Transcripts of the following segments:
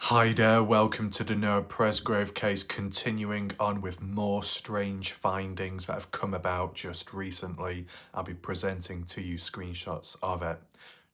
Hi there, welcome to the Noah Presgrove case, continuing on with more strange findings that have come about just recently. I'll be presenting to you screenshots of it.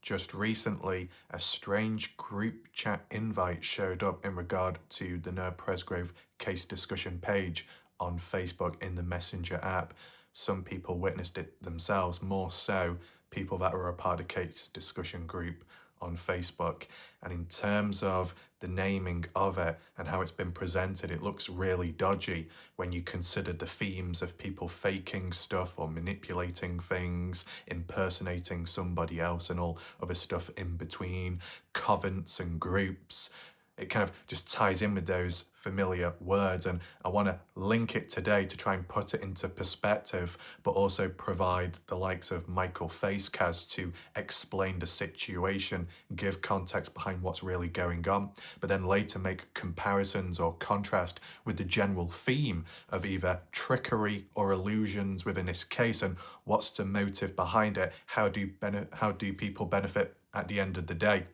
Just recently, a strange group chat invite showed up in regard to the Noah Presgrove case discussion page on Facebook in the Messenger app. Some people witnessed it themselves, more so people that were a part of the case discussion group on Facebook. And in terms of the naming of it and how it's been presented, it looks really dodgy when you consider the themes of people faking stuff or manipulating things, impersonating somebody else, and all other stuff in between, covens and groups. It kind of just ties in with those familiar words, and I want to link it today to try and put it into perspective, but also provide the likes of Michael Facecast to explain the situation, give context behind what's really going on, but then later make comparisons or contrast with the general theme of either trickery or illusions within this case, and what's the motive behind it, how do people benefit at the end of the day.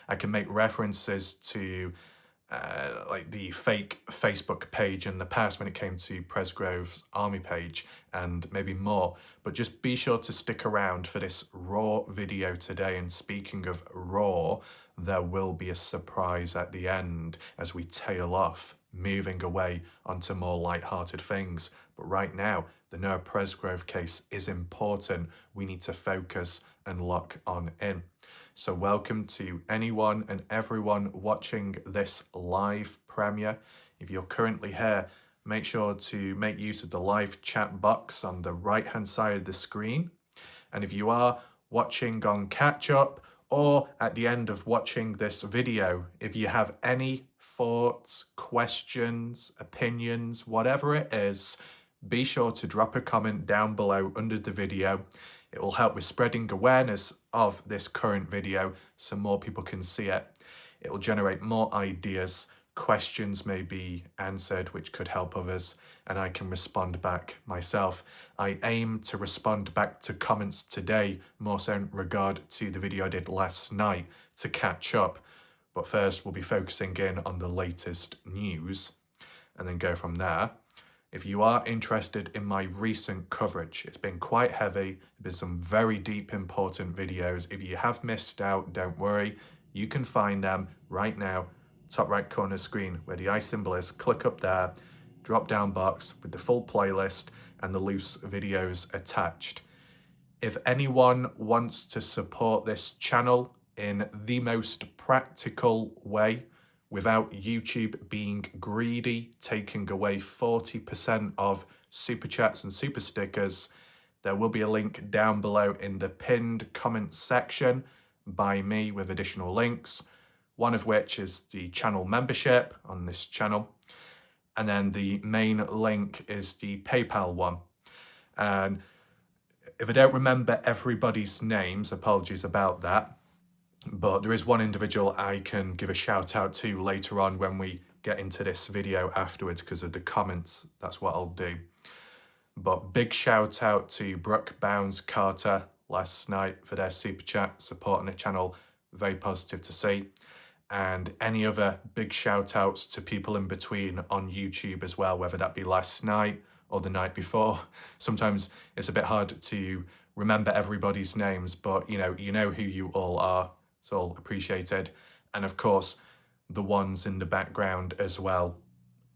I can make references to like the fake Facebook page in the past when it came to Presgrove's army page, and maybe more, but just be sure to stick around for this raw video today. And speaking of raw, there will be a surprise at the end as we tail off, moving away onto more light-hearted things. But right now, the Noah Presgrove case is important. We need to focus and lock on in. So welcome to anyone and everyone watching this live premiere. If you're currently here, make sure to make use of the live chat box on the right hand side of the screen. And if you are watching on catch up or at the end of watching this video, if you have any thoughts, questions, opinions, whatever it is, be sure to drop a comment down below under the video. It will help with spreading awareness of this current video so more people can see it. It will generate more ideas, questions may be answered which could help others, and I can respond back myself. I aim to respond back to comments today, more so in regard to the video I did last night to catch up. But first we'll be focusing in on the latest news and then go from there. If you are interested in my recent coverage, it's been quite heavy. There's been some very deep, important videos. If you have missed out, don't worry. You can find them right now, top right corner screen where the eye symbol is. Click up there, drop down box with the full playlist and the loose videos attached. If anyone wants to support this channel in the most practical way, without YouTube being greedy, taking away 40% of super chats and super stickers, there will be a link down below in the pinned comment section by me with additional links, one of which is the channel membership on this channel. And then the main link is the PayPal one. And if I don't remember everybody's names, apologies about that. But there is one individual I can give a shout out to later on when we get into this video afterwards because of the comments. That's what I'll do. But big shout out to Brooke Bounds Carter last night for their super chat, supporting the channel. Very positive to see. And any other big shout outs to people in between on YouTube as well, whether that be last night or the night before. Sometimes it's a bit hard to remember everybody's names, but you know who you all are. It's all appreciated. And of course, the ones in the background as well.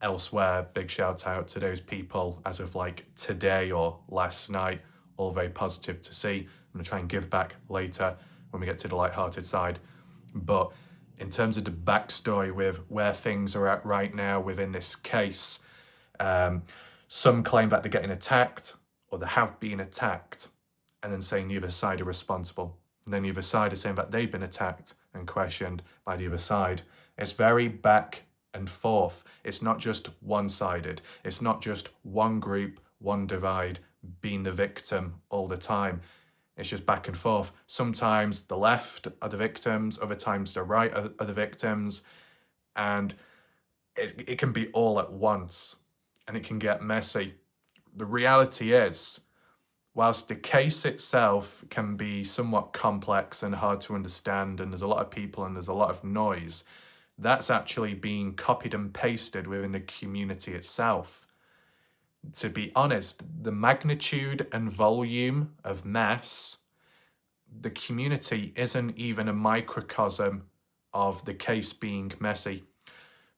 Elsewhere, big shout out to those people as of like today or last night. All very positive to see. I'm gonna try and give back later when we get to the light-hearted side. But in terms of the backstory with where things are at right now within this case, some claim that they're getting attacked or they have been attacked and then saying the other side are responsible. And then the other side is saying that they've been attacked and questioned by the other side. It's very back and forth. It's not just one-sided. It's not just one group, one divide, being the victim all the time. It's just back and forth. Sometimes the left are the victims, other times the right are the victims. And it can be all at once and it can get messy. The reality is, whilst the case itself can be somewhat complex and hard to understand, and there's a lot of people and there's a lot of noise, that's actually being copied and pasted within the community itself. To be honest, the magnitude and volume of mess, the community isn't even a microcosm of the case being messy.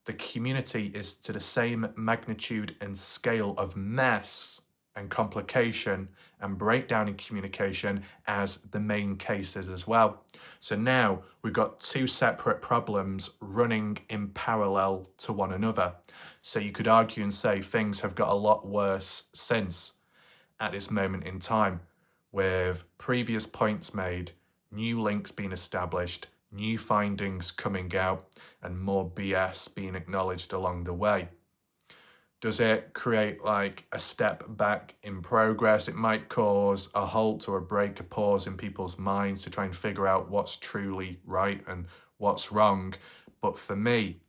The community is to the same magnitude and scale of mess and complication and breakdown in communication as the main cases as well. So now we've got two separate problems running in parallel to one another. So you could argue and say things have got a lot worse since at this moment in time, with previous points made, new links being established, new findings coming out, and more BS being acknowledged along the way. Does it create like a step back in progress? It might cause a halt or a break, a pause in people's minds to try and figure out what's truly right and what's wrong. But for me,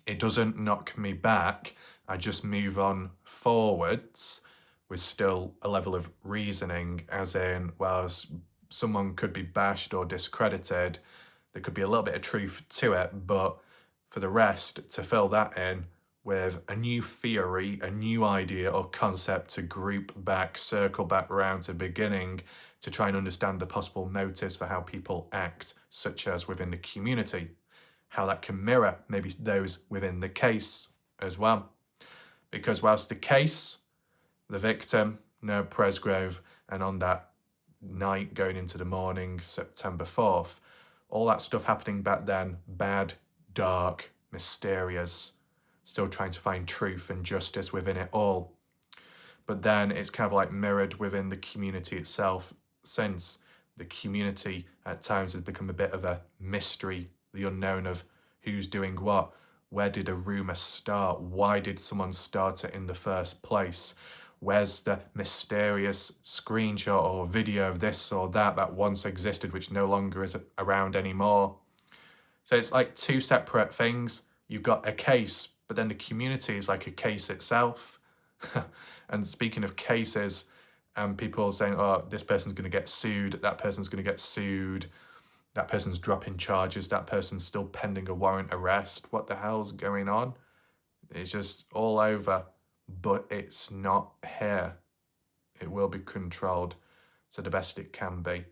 it doesn't knock me back. I just move on forwards with still a level of reasoning, as in, well, someone could be bashed or discredited. There could be a little bit of truth to it, but for the rest, to fill that in with a new theory, a new idea or concept to group back, circle back around to the beginning to try and understand the possible motives for how people act, such as within the community, how that can mirror maybe those within the case as well. Because whilst the case, the victim, no Presgrove, and on that night going into the morning, September 4th, all that stuff happening back then, bad, dark, mysterious, still trying to find truth and justice within it all. But then it's kind of like mirrored within the community itself, since the community at times has become a bit of a mystery, the unknown of who's doing what, where did a rumour start, why did someone start it in the first place, where's the mysterious screenshot or video of this or that once existed which no longer is around anymore. So it's like two separate things. You've got a case, but then the community is like a case itself. And speaking of cases, people saying, oh, this person's going to get sued, that person's going to get sued, that person's dropping charges, that person's still pending a warrant arrest. What the hell's going on? It's just all over, but it's not here. It will be controlled to the best it can be.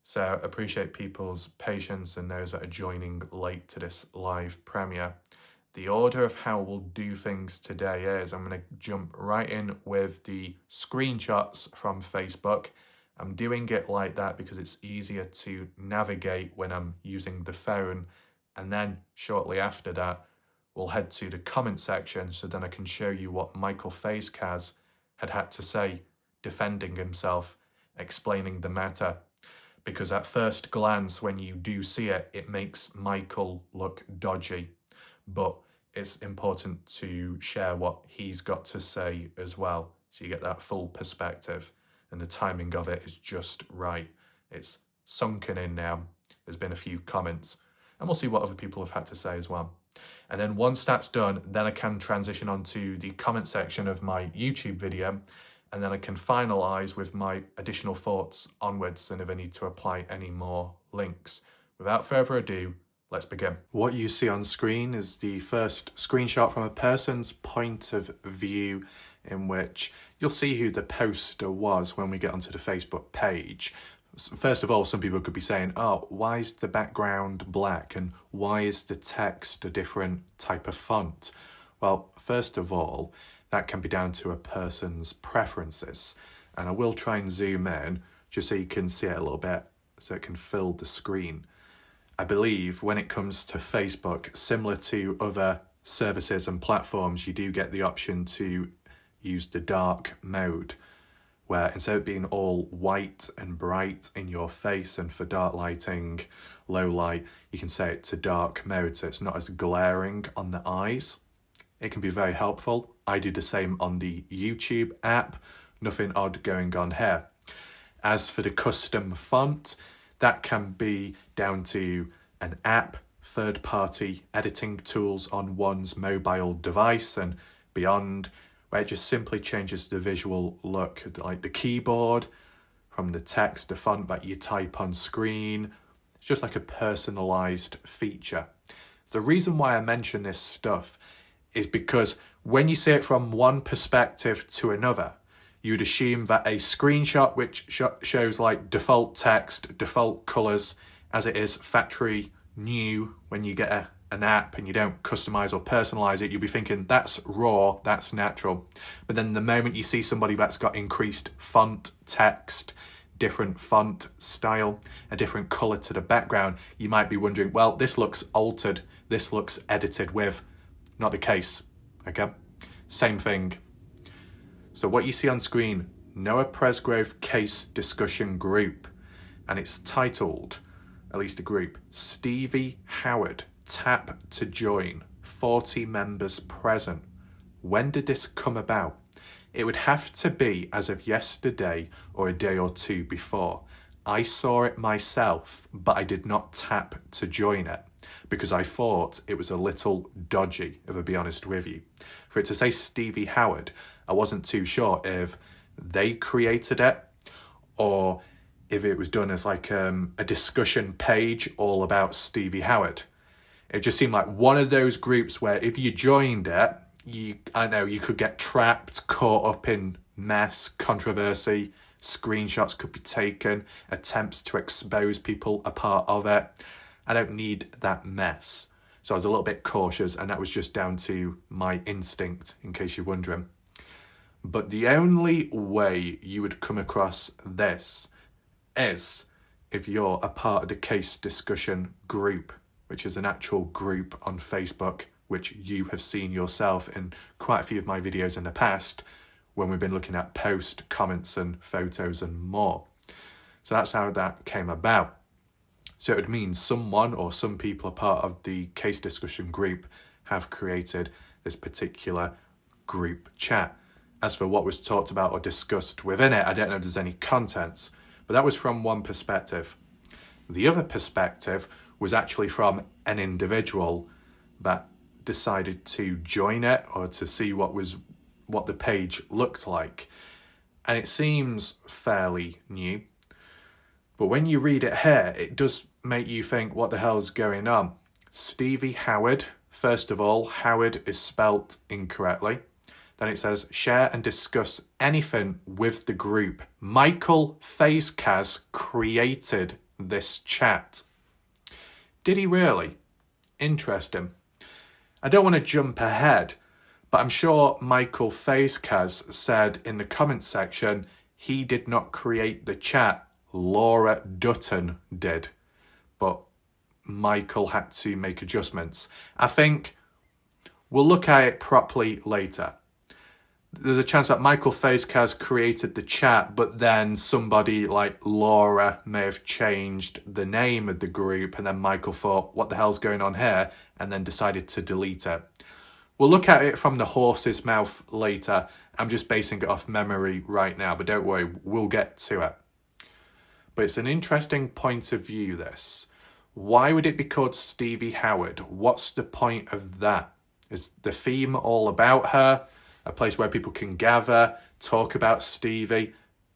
So appreciate people's patience and those that are joining late to this live premiere. The order of how we'll do things today is I'm going to jump right in with the screenshots from Facebook. I'm doing it like that because it's easier to navigate when I'm using the phone. And then shortly after that, we'll head to the comment section so then I can show you what Michael Facecaz had to say, defending himself, explaining the matter. Because at first glance, when you do see it, it makes Michael look dodgy. But it's important to share what he's got to say as well, so you get that full perspective. And the timing of it is just right. It's sunken in now. There's been a few comments. And we'll see what other people have had to say as well. And then once that's done, then I can transition onto the comment section of my YouTube video. And then I can finalise with my additional thoughts onwards and if I need to apply any more links. Without further ado, let's begin. What you see on screen is the first screenshot from a person's point of view, in which you'll see who the poster was when we get onto the Facebook page. First of all, some people could be saying, oh, why is the background black and why is the text a different type of font? Well, first of all, that can be down to a person's preferences. And I will try and zoom in just so you can see it a little bit, so it can fill the screen. I believe when it comes to Facebook, similar to other services and platforms, you do get the option to use the dark mode, where instead of being all white and bright in your face and for dark lighting, low light, you can set it to dark mode so it's not as glaring on the eyes. It can be very helpful. I do the same on the YouTube app. Nothing odd going on here. As for the custom font, that can be down to an app, third-party editing tools on one's mobile device and beyond, where it just simply changes the visual look, like the keyboard, from the text, the font that you type on screen. It's just like a personalised feature. The reason why I mention this stuff is because when you see it from one perspective to another, you'd assume that a screenshot which shows like default text, default colors, as it is factory new when you get an app and you don't customize or personalize it, you'll be thinking that's raw, that's natural. But then the moment you see somebody that's got increased font, text, different font style, a different color to the background, you might be wondering, well, this looks altered, this looks edited with. Not the case, okay? Same thing. So what you see on screen, Noah Presgrove case discussion group, and it's titled, at least a group, Stevie Howard, tap to join, 40 members present. When did this come about? It would have to be as of yesterday or a day or two before. I saw it myself, but I did not tap to join it because I thought it was a little dodgy, if I'll be honest with you. For it to say Stevie Howard, I wasn't too sure if they created it or if it was done as like a discussion page all about Stevie Howard. It just seemed like one of those groups where if you joined it, you could get trapped, caught up in mess, controversy, screenshots could be taken, attempts to expose people a part of it. I don't need that mess. So I was a little bit cautious, and that was just down to my instinct, in case you're wondering. But the only way you would come across this is if you're a part of the case discussion group, which is an actual group on Facebook, which you have seen yourself in quite a few of my videos in the past when we've been looking at post, comments and photos and more. So that's how that came about. So it would mean someone or some people are part of the case discussion group have created this particular group chat. As for what was talked about or discussed within it, I don't know if there's any contents, but that was from one perspective. The other perspective was actually from an individual that decided to join it or to see what the page looked like. And it seems fairly new. But when you read it here, it does make you think, what the hell's going on? Stevie Howard, first of all, Howard is spelt incorrectly. Then it says, share and discuss anything with the group. Michael Facecaz created this chat. Did he really? Interesting. I don't want to jump ahead, but I'm sure Michael Facecaz said in the comments section, he did not create the chat. Laura Dutton did. But Michael had to make adjustments. I think we'll look at it properly later. There's a chance that Michael Facecaz created the chat, but then somebody like Laura may have changed the name of the group, and then Michael thought, what the hell's going on here? And then decided to delete it. We'll look at it from the horse's mouth later. I'm just basing it off memory right now, but don't worry, we'll get to it. But it's an interesting point of view, this. Why would it be called Stevie Howard? What's the point of that? Is the theme all about her? A place where people can gather, talk about Stevie,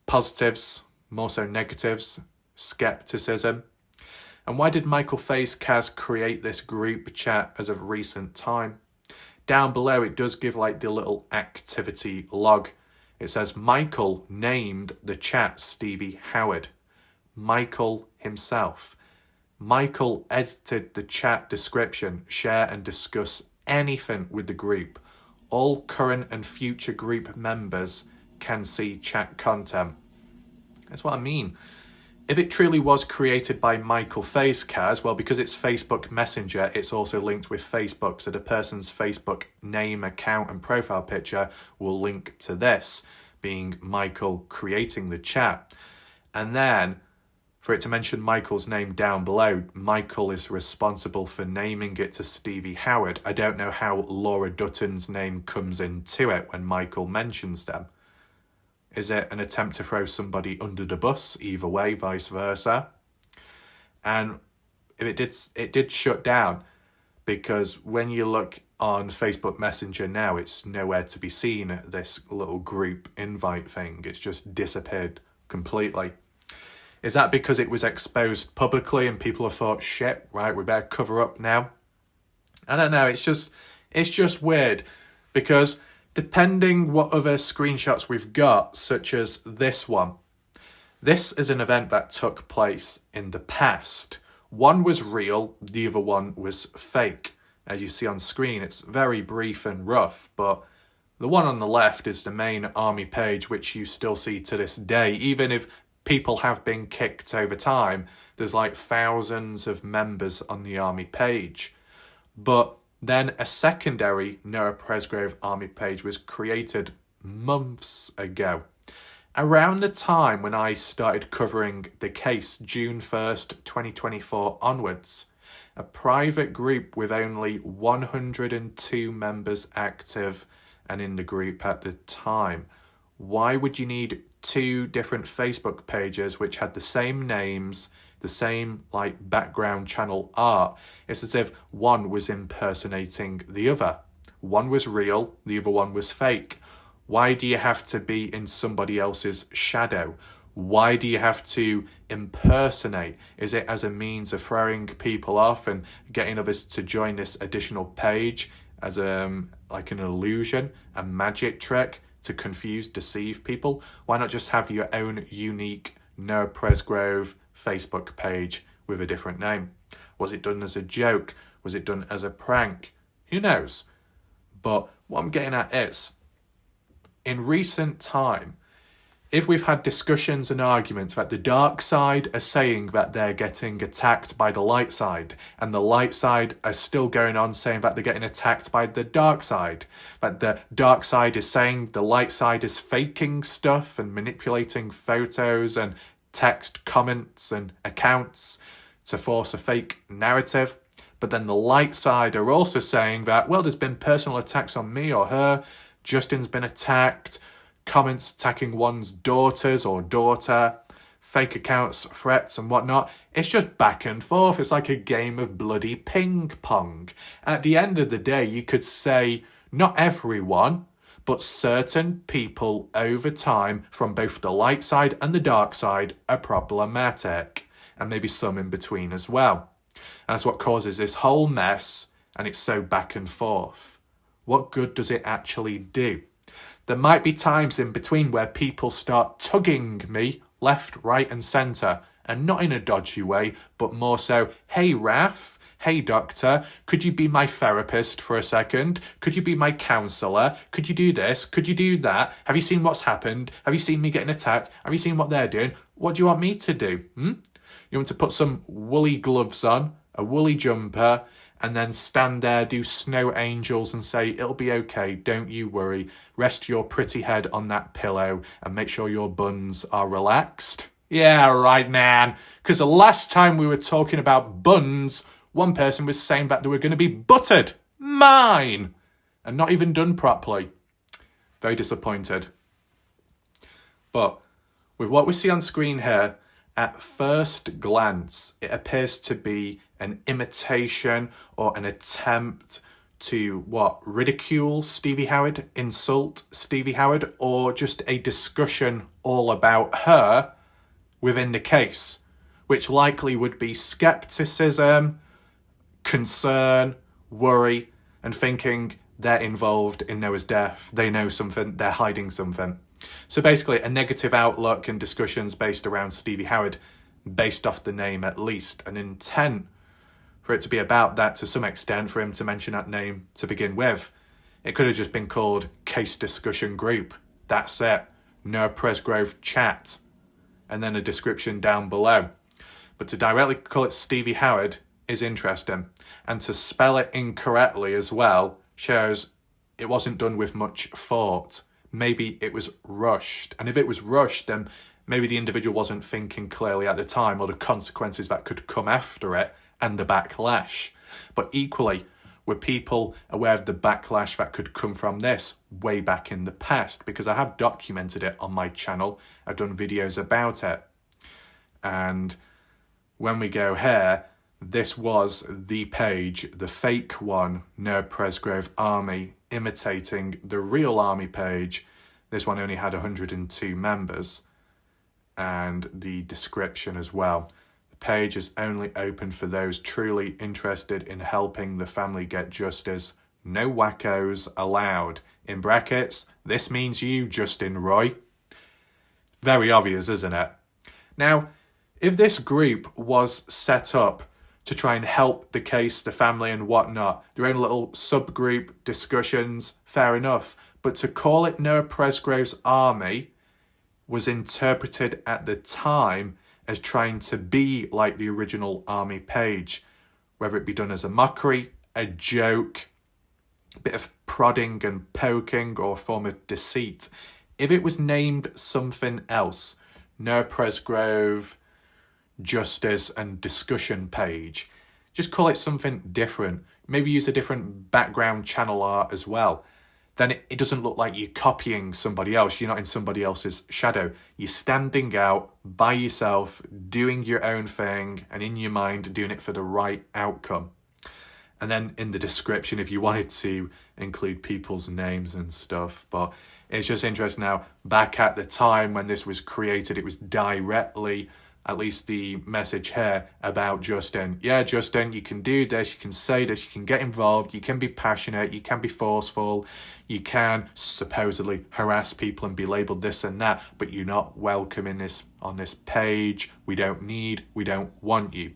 positives, more so negatives, skepticism. And why did Michael Facecaz create this group chat as of recent time? Down below, it does give like the little activity log. It says Michael named the chat Stevie Howard. Michael himself. Michael edited the chat description, share and discuss anything with the group. All current and future group members can see chat content. That's what I mean. If it truly was created by Michael Facecaz, well, because it's Facebook Messenger, it's also linked with Facebook. So the person's Facebook name, account and profile picture will link to this, being Michael creating the chat. And then for it to mention Michael's name down below, Michael is responsible for naming it to Stevie Howard. I don't know how Laura Dutton's name comes into it when Michael mentions them. Is it an attempt to throw somebody under the bus? Either way, vice versa. And if it did shut down, because when you look on Facebook Messenger now, it's nowhere to be seen, this little group invite thing. It's just disappeared completely. Is that because it was exposed publicly and people have thought, shit, right, we better cover up now? I don't know, it's just weird, because depending what other screenshots we've got, such as this one, this is an event that took place in the past. One was real, the other one was fake. As you see on screen, it's very brief and rough, but the one on the left is the main army page, which you still see to this day. Even if people have been kicked over time, there's like thousands of members on the army page. But then a secondary Noah Presgrave army page was created months ago. Around the time when I started covering the case, June 1st, 2024 onwards, a private group with only 102 members active and in the group at the time. Why would you need two different Facebook pages which had the same names, the same like background channel art? It's as if one was impersonating the other. One was real, the other one was fake. Why do you have to be in somebody else's shadow? Why do you have to impersonate? Is it as a means of throwing people off and getting others to join this additional page as like an illusion, a magic trick to confuse, deceive people? Why not just have your own unique Noah Presgrave Facebook page with a different name? Was it done as a joke? Was it done as a prank? Who knows? But what I'm getting at is, in recent time, if we've had discussions and arguments that the dark side are saying that they're getting attacked by the light side, and the light side are still going on saying that they're getting attacked by the dark side, that the dark side is saying the light side is faking stuff and manipulating photos and text comments and accounts to force a fake narrative, but then the light side are also saying that, well, there's been personal attacks on me or her, Justin's been attacked, comments attacking one's daughters or daughter, fake accounts, threats and whatnot. It's just back and forth. It's like a game of bloody ping pong. At the end of the day, you could say not everyone, but certain people over time from both the light side and the dark side are problematic, and maybe some in between as well. And that's what causes this whole mess, and it's so back and forth. What good does it actually do? There might be times in between where people start tugging me left, right and centre, and not in a dodgy way, but more so, hey Raf, hey doctor, could you be my therapist for a second? Could you be my counsellor? Could you do this? Could you do that? Have you seen what's happened? Have you seen me getting attacked? Have you seen what they're doing? What do you want me to do? You want to put some woolly gloves on, a woolly jumper, and then stand there, do snow angels and say, it'll be okay, don't you worry. Rest your pretty head on that pillow and make sure your buns are relaxed? Yeah, right, man. Because the last time we were talking about buns, one person was saying that they were going to be buttered. Mine! And not even done properly. Very disappointed. But with what we see on screen here, at first glance, it appears to be an imitation or an attempt to, ridicule Stevie Howard, insult Stevie Howard, or just a discussion all about her within the case, which likely would be skepticism, concern, worry, and thinking they're involved in Noah's death, they know something, they're hiding something. So basically a negative outlook and discussions based around Stevie Howard, based off the name at least, an intent for it to be about that to some extent, for him to mention that name to begin with. It could have just been called Case Discussion Group. That's it. Noah Presgrave Chat. And then a description down below. But to directly call it Stevie Howard is interesting. And to spell it incorrectly as well shows it wasn't done with much thought. Maybe it was rushed. And if it was rushed, then maybe the individual wasn't thinking clearly at the time, or the consequences that could come after it and the backlash. But equally, were people aware of the backlash that could come from this way back in the past? Because I have documented it on my channel. I've done videos about it. And when we go here, this was the page, the fake one, Noah Presgrave Army, imitating the real army page. This one only had 102 members. And the description as well. The page is only open for those truly interested in helping the family get justice. No wackos allowed. In brackets, this means you, Justin Roy. Very obvious, isn't it? Now, if this group was set up to try and help the case, the family and whatnot, their own little subgroup discussions, fair enough. But to call it Noah Presgrove's army was interpreted at the time as trying to be like the original army page, whether it be done as a mockery, a joke, a bit of prodding and poking, or a form of deceit. If it was named something else, Noah Presgrove, Justice and Discussion page, just call it something different. Maybe use a different background channel art as well. Then it doesn't look like you're copying somebody else. You're not in somebody else's shadow. You're standing out by yourself, doing your own thing, and in your mind, doing it for the right outcome. And then in the description, if you wanted to include people's names and stuff. But it's just interesting now, back at the time when this was created, it was directly, at least the message here, about Justin. Yeah, Justin, you can do this, you can say this, you can get involved, you can be passionate, you can be forceful, you can supposedly harass people and be labelled this and that, but you're not welcome in this on this page. We don't want you.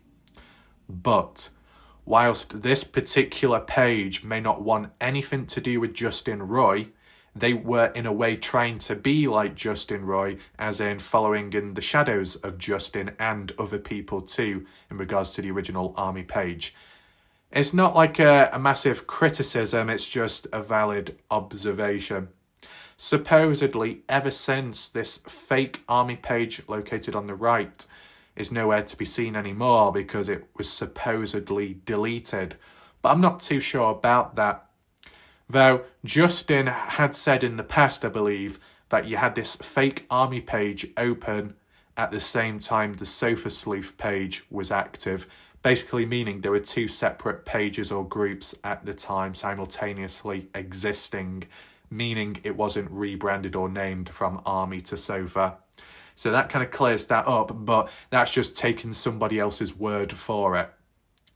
But whilst this particular page may not want anything to do with Justin Roy, they were in a way trying to be like Justin Roy, as in following in the shadows of Justin and other people too, in regards to the original army page. It's not like a massive criticism, it's just a valid observation. Supposedly, ever since this fake army page located on the right is nowhere to be seen anymore because it was supposedly deleted. But I'm not too sure about that. Though Justin had said in the past, I believe, that you had this fake army page open at the same time the Sofa Sleuth page was active, basically meaning there were two separate pages or groups at the time simultaneously existing, meaning it wasn't rebranded or named from Army to Sofa. So that kind of clears that up, but that's just taking somebody else's word for it,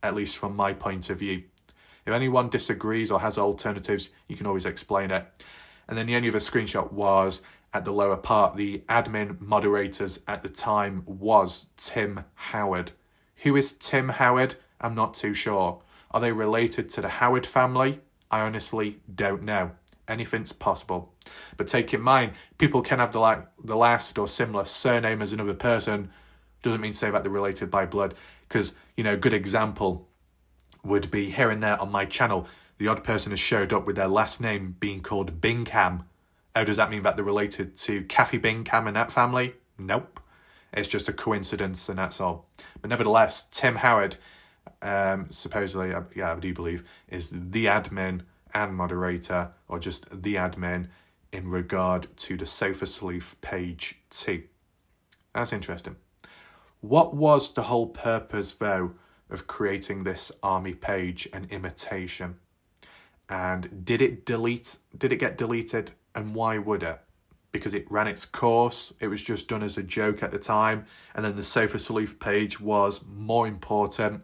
at least from my point of view. If anyone disagrees or has alternatives, you can always explain it. And then the only other screenshot was at the lower part. The admin moderators at the time was Tim Howard. Who is Tim Howard? I'm not too sure. Are they related to the Howard family? I honestly don't know. Anything's possible. But take in mind, people can have the last or similar surname as another person. Doesn't mean to say that they're related by blood. Because, a good example would be here and there on my channel, the odd person has showed up with their last name being called Bingham. Oh, does that mean that they're related to Kathy Bingham and that family? Nope. It's just a coincidence and that's all. But nevertheless, Tim Howard, supposedly, I do believe, is the admin and moderator, or just the admin, in regard to the Sofa Sleuth page 2. That's interesting. What was the whole purpose, though, of creating this army page and Imitation? And did it get deleted, and why would it? Because it ran its course, it was just done as a joke at the time, and then the Sofa Sleuth page was more important,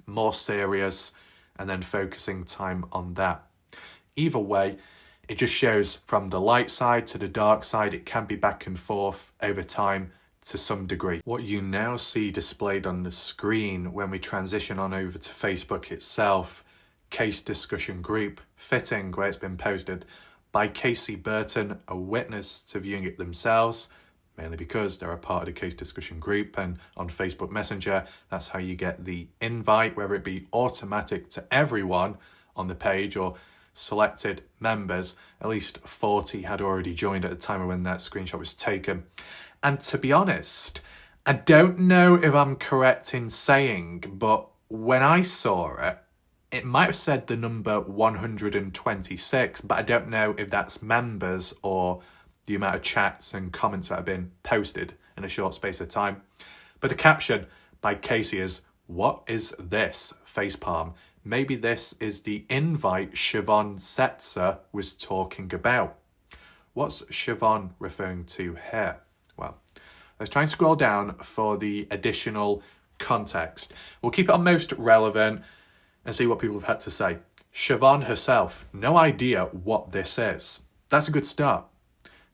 more serious, and then focusing time on that. Either way, it just shows from the light side to the dark side, it can be back and forth over time to some degree. What you now see displayed on the screen when we transition on over to Facebook itself, case discussion group, fitting where it's been posted by Casey Burton, a witness to viewing it themselves, mainly because they're a part of the case discussion group, and on Facebook Messenger, that's how you get the invite, whether it be automatic to everyone on the page or selected members. At least 40 had already joined at the time of when that screenshot was taken. And to be honest, I don't know if I'm correct in saying, but when I saw it, it might have said the number 126, but I don't know if that's members or the amount of chats and comments that have been posted in a short space of time. But the caption by Casey is, "What is this?" Facepalm. Maybe this is the invite Siobhan Setzer was talking about. What's Siobhan referring to here? Well, let's try and scroll down for the additional context. We'll keep it on most relevant and see what people have had to say. Siobhan herself, no idea what this is. That's a good start.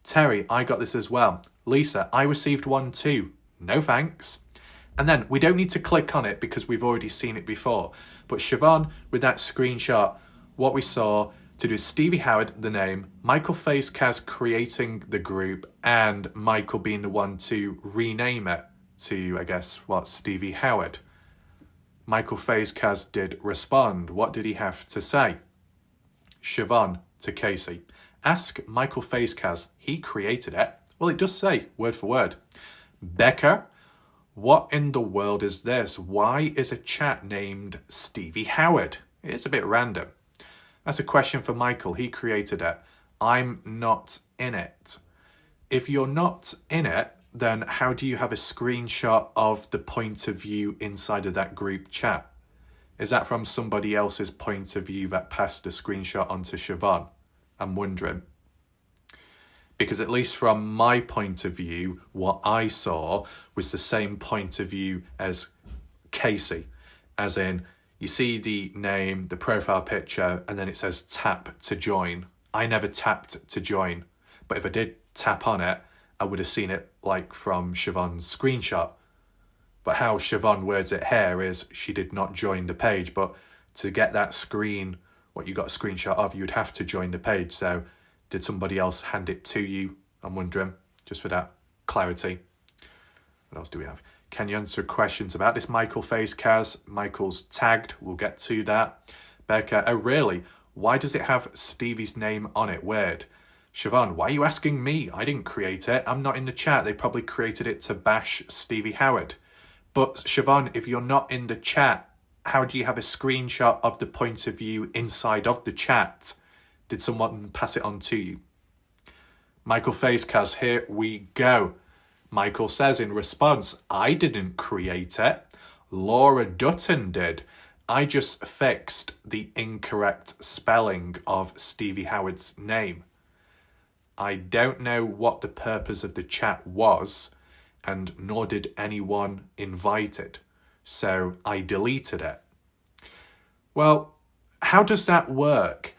Terry, I got this as well. Lisa, I received one too. No thanks. And then we don't need to click on it because we've already seen it before. But Siobhan, with that screenshot, what we saw to do Stevie Howard, the name, Michael Facecast creating the group, and Michael being the one to rename it to, I guess, Stevie Howard. Michael Facecast did respond. What did he have to say? Siobhan to Casey. Ask Michael Facecast. He created it. Well, it does say, word for word. Becca, what in the world is this? Why is a chat named Stevie Howard? It's a bit random. That's a question for Michael. He created it. I'm not in it. If you're not in it, then how do you have a screenshot of the point of view inside of that group chat? Is that from somebody else's point of view that passed the screenshot onto Siobhan? I'm wondering. Because at least from my point of view, what I saw was the same point of view as Casey. As in, you see the name, the profile picture, and then it says tap to join. I never tapped to join. But if I did tap on it, I would have seen it like from Siobhan's screenshot. But how Siobhan words it here is she did not join the page. But to get that screen, what you got a screenshot of, you would have to join the page. So did somebody else hand it to you? I'm wondering, just for that clarity. What else do we have? Can you answer questions about this Michael Facecast? Michael's tagged. We'll get to that. Becca, oh really? Why does it have Stevie's name on it? Weird. Siobhan, why are you asking me? I didn't create it. I'm not in the chat. They probably created it to bash Stevie Howard. But Siobhan, if you're not in the chat, how do you have a screenshot of the point of view inside of the chat? Did someone pass it on to you? Michael Facecast, here we go. Michael says in response, I didn't create it. Laura Dutton did. I just fixed the incorrect spelling of Stevie Howard's name. I don't know what the purpose of the chat was, and nor did anyone invited. So I deleted it. Well, how does that work?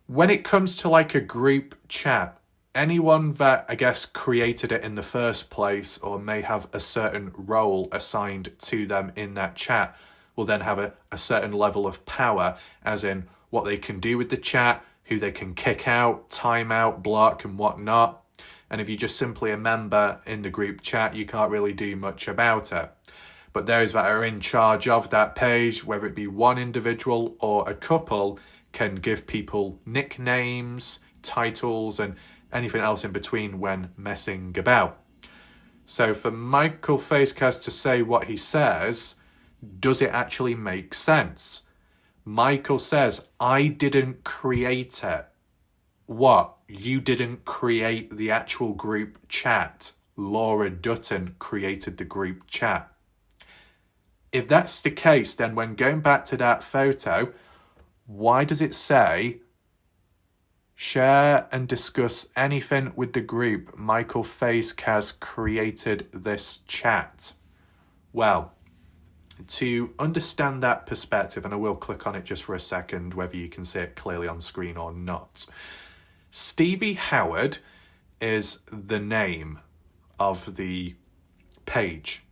When it comes to like a group chat, anyone that, I guess, created it in the first place or may have a certain role assigned to them in that chat will then have a certain level of power, as in what they can do with the chat, who they can kick out, time out, block and whatnot. And if you're just simply a member in the group chat, you can't really do much about it. But those that are in charge of that page, whether it be one individual or a couple, can give people nicknames, titles, and anything else in between when messing about. So for Michael Facecast to say what he says, does it actually make sense? Michael says, I didn't create it. What? You didn't create the actual group chat. Laura Dutton created the group chat. If that's the case, then when going back to that photo, why does it say, share and discuss anything with the group? Michael Facecast created this chat. Well, to understand that perspective, and I will click on it just for a second, whether you can see it clearly on screen or not. Stevie Howard is the name of the page.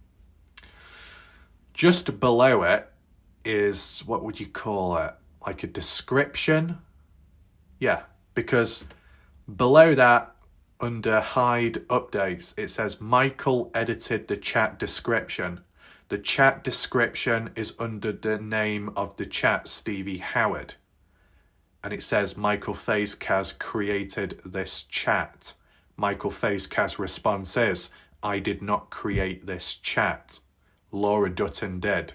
Just below it is, what would you call it? Like a description? Yeah, because below that, under hide updates, it says Michael edited the chat description. The chat description is under the name of the chat, Stevie Howard. And it says Michael Facecast created this chat. Michael Facecast response is, I did not create this chat. Laura Dutton did.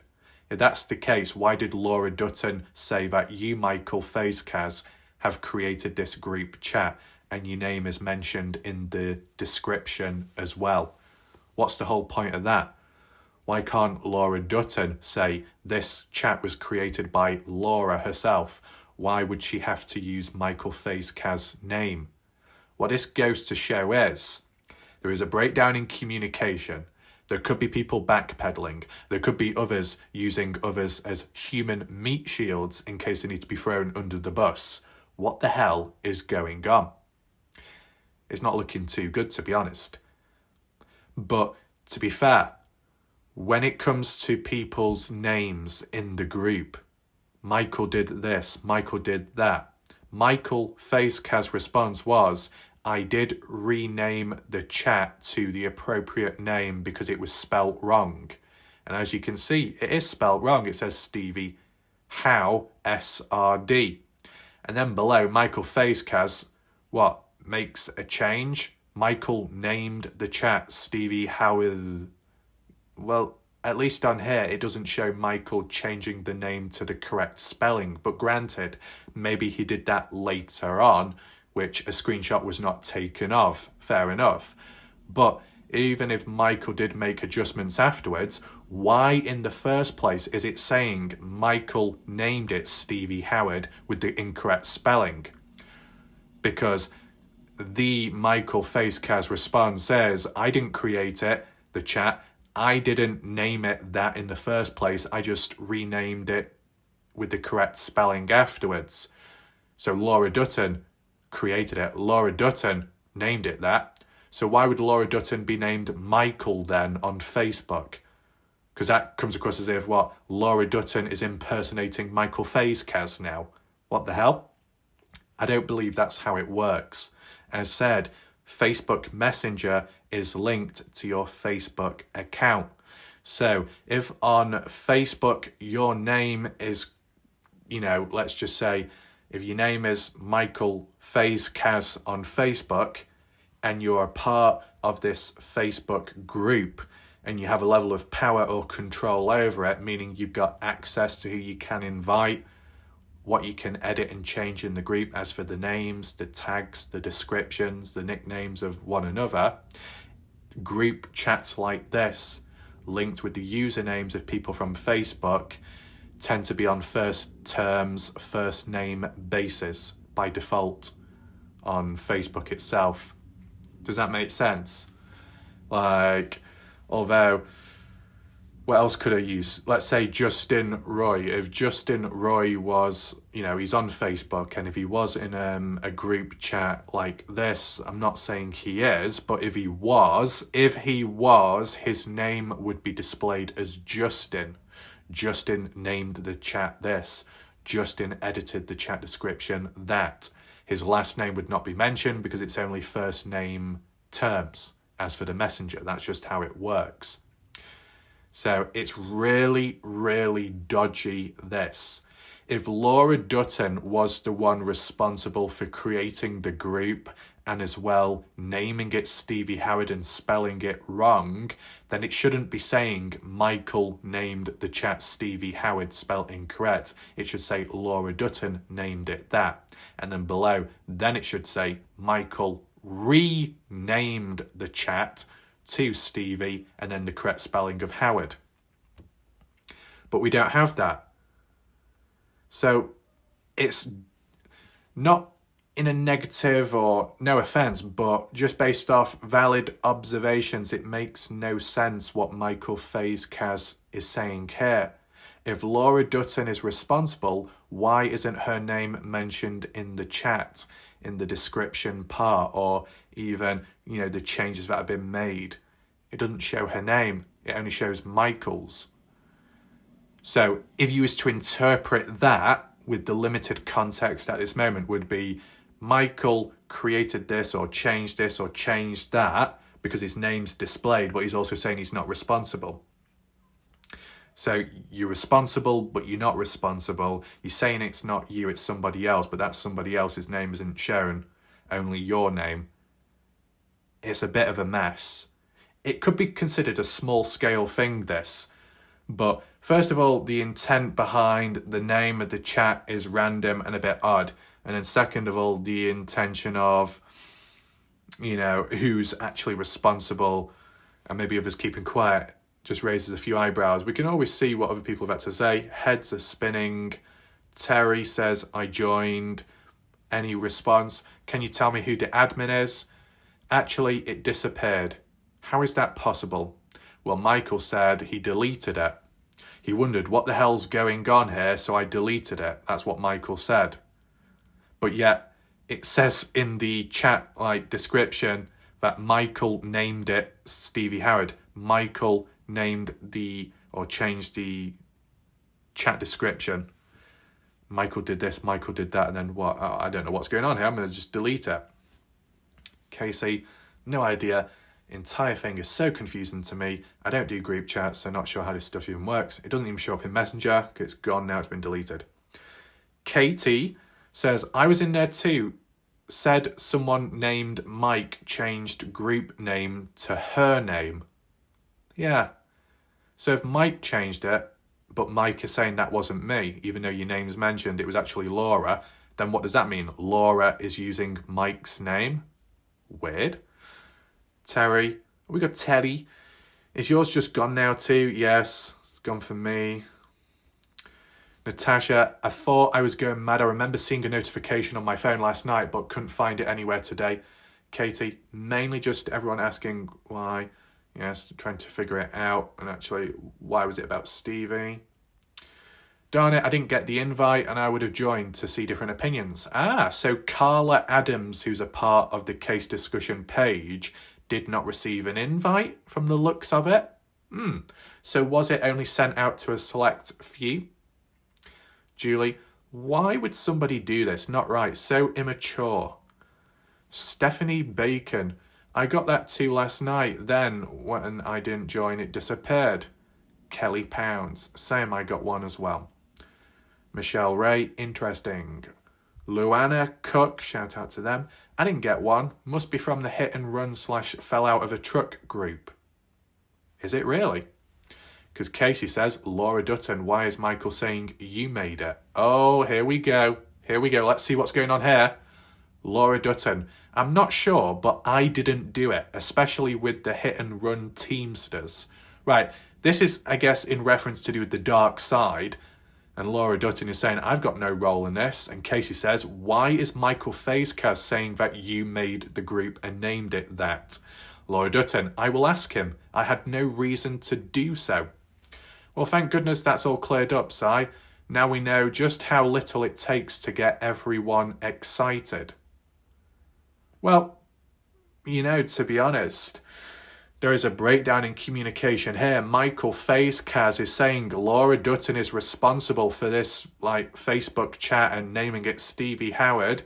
If that's the case, why did Laura Dutton say that you, Michael Facecast, have created this group chat and your name is mentioned in the description as well? What's the whole point of that? Why can't Laura Dutton say this chat was created by Laura herself? Why would she have to use Michael Facecast's name? What this goes to show is there is a breakdown in communication. There could be people backpedaling. There could be others using others as human meat shields in case they need to be thrown under the bus. What the hell is going on? It's not looking too good, to be honest. But to be fair, when it comes to people's names in the group, Michael did this, Michael did that. Michael Facecast's response was, I did rename the chat to the appropriate name because it was spelt wrong. And as you can see, it is spelt wrong. It says Stevie How, SRD. And then below, Michael Facecast, makes a change? Michael named the chat Stevie Howard. Well, at least on here, it doesn't show Michael changing the name to the correct spelling. But granted, maybe he did that later on, which a screenshot was not taken of. Fair enough. But even if Michael did make adjustments afterwards, why in the first place is it saying Michael named it Stevie Howard with the incorrect spelling? Because the Michael Facecast response says, I didn't create it, the chat. I didn't name it that in the first place. I just renamed it with the correct spelling afterwards. So Laura Dutton created it. Laura Dutton named it that. So why would Laura Dutton be named Michael then on Facebook? Because that comes across as if, Laura Dutton is impersonating Michael Facecast now. What the hell? I don't believe that's how it works. As said, Facebook Messenger is linked to your Facebook account. So if on Facebook your name is, let's just say, if your name is Michael Facecast on Facebook and you're a part of this Facebook group and you have a level of power or control over it, meaning you've got access to who you can invite, what you can edit and change in the group as for the names, the tags, the descriptions, the nicknames of one another, group chats like this linked with the usernames of people from Facebook tend to be on first terms, first name basis by default on Facebook itself. Does that make sense? Although, what else could I use? Let's say Justin Roy. If Justin Roy was, he's on Facebook, and if he was in a group chat like this, I'm not saying he is, but if he was, his name would be displayed as Justin. Justin named the chat this. Justin edited the chat description that. His last name would not be mentioned because it's only first name terms. As for the messenger, that's just how it works. So it's really, really dodgy, this. If Laura Dutton was the one responsible for creating the group and as well naming it Stevie Howard and spelling it wrong, then it shouldn't be saying Michael named the chat Stevie Howard spelled incorrect. It should say Laura Dutton named it that. And then below, then it should say Michael renamed the chat to Stevie and then the correct spelling of Howard. But we don't have that. So it's not in a negative or no offense, but just based off valid observations, it makes no sense what Michael Facecast is saying here. If Laura Dutton is responsible, why isn't her name mentioned in the chat, in the description part, or even, the changes that have been made? It doesn't show her name. It only shows Michael's. So if you was to interpret that with the limited context at this moment would be Michael created this or changed that because his name's displayed, but he's also saying he's not responsible. So you're responsible, but you're not responsible. You're saying it's not you, it's somebody else, but that somebody else's name isn't shown, only your name. It's a bit of a mess. It could be considered a small-scale thing, this. But first of all, the intent behind the name of the chat is random and a bit odd. And then second of all, the intention of, who's actually responsible and maybe others keeping quiet just raises a few eyebrows. We can always see what other people have had to say. Heads are spinning. Terry says, I joined. Any response? Can you tell me who the admin is? Actually, it disappeared. How is that possible? Well, Michael said he deleted it. He wondered what the hell's going on here, so I deleted it. That's what Michael said. But yet, it says in the chat description that Michael named it Stevie Howard. Michael named changed the chat description. Michael did this, Michael did that, and then what? Oh, I don't know what's going on here. I'm going to just delete it. Casey, no idea. Entire thing is so confusing to me. I don't do group chats, so not sure how this stuff even works. It doesn't even show up in Messenger. It's gone now, it's been deleted. Katie says, I was in there too. Said someone named Mike changed group name to her name. Yeah. So if Mike changed it, but Mike is saying that wasn't me, even though your name's mentioned, it was actually Laura, then what does that mean? Laura is using Mike's name? Weird. Terry, we got Teddy. Is yours just gone now too? Yes, it's gone for me. Natasha, I thought I was going mad. I remember seeing a notification on my phone last night, but couldn't find it anywhere today. Katie, mainly just everyone asking why. Yes, trying to figure it out. And actually, why was it about Stevie? Darn it, I didn't get the invite and I would have joined to see different opinions. So Carla Adams, who's a part of the case discussion page, did not receive an invite from the looks of it. So was it only sent out to a select few? Julie, why would somebody do this? Not right, so immature. Stephanie Bacon, I got that too last night. Then when I didn't join, it disappeared. Kelly Pounds, same, I got one as well. Michelle Ray, interesting. Luana Cook, shout out to them. I didn't get one. Must be from the hit and run / fell out of a truck group. Is it really? Because Casey says, Laura Dutton, why is Michael saying you made it? Oh, here we go. Here we go. Let's see what's going on here. Laura Dutton. I'm not sure, but I didn't do it, especially with the hit and run Teamsters. Right. This is, I guess, in reference to do with the dark side. And Laura Dutton is saying, I've got no role in this. And Casey says, why is Michael Fazekaz saying that you made the group and named it that? Laura Dutton, I will ask him. I had no reason to do so. Well, thank goodness that's all cleared up, Si. Now we know just how little it takes to get everyone excited. Well, to be honest, there is a breakdown in communication here. Michael Fazekaz is saying Laura Dutton is responsible for this Facebook chat and naming it Stevie Howard.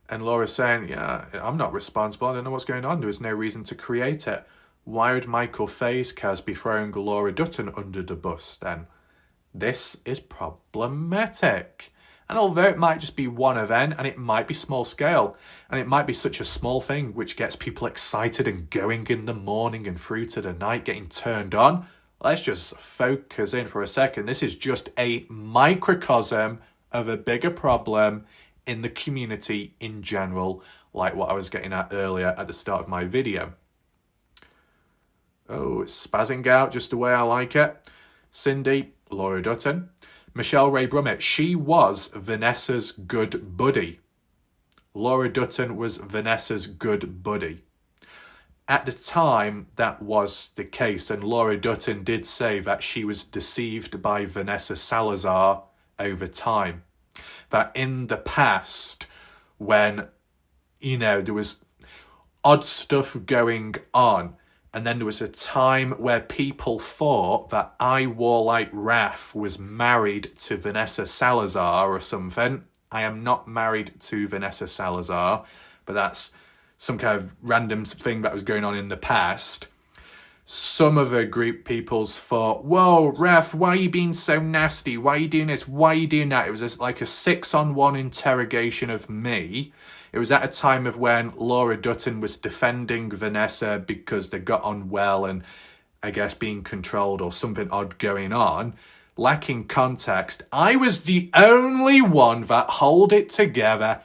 And Laura's saying, yeah, I'm not responsible. I don't know what's going on. There was no reason to create it. Why would Michael Fazekaz be throwing Laura Dutton under the bus then? This is problematic. And although it might just be one event and it might be small scale and it might be such a small thing which gets people excited and going in the morning and through to the night, getting turned on, let's just focus in for a second. This is just a microcosm of a bigger problem in the community in general, like what I was getting at earlier at the start of my video. Oh, it's spazzing out just the way I like it. Cindy, Laura Dutton. Michelle Ray Brummett, she was Vanessa's good buddy. Laura Dutton was Vanessa's good buddy. At the time, that was the case, and Laura Dutton did say that she was deceived by Vanessa Salazar over time. That in the past, when, there was odd stuff going on, and then there was a time where people thought that I Warlike Raph was married to Vanessa Salazar or something. I am not married to Vanessa Salazar, but that's some kind of random thing that was going on in the past. Some of the group peoples thought, whoa, Raph, why are you being so nasty? Why are you doing this? Why are you doing that? It was like a 6-on-1 interrogation of me. It was at a time of when Laura Dutton was defending Vanessa because they got on well and I guess being controlled or something odd going on. Lacking context, I was the only one that held it together.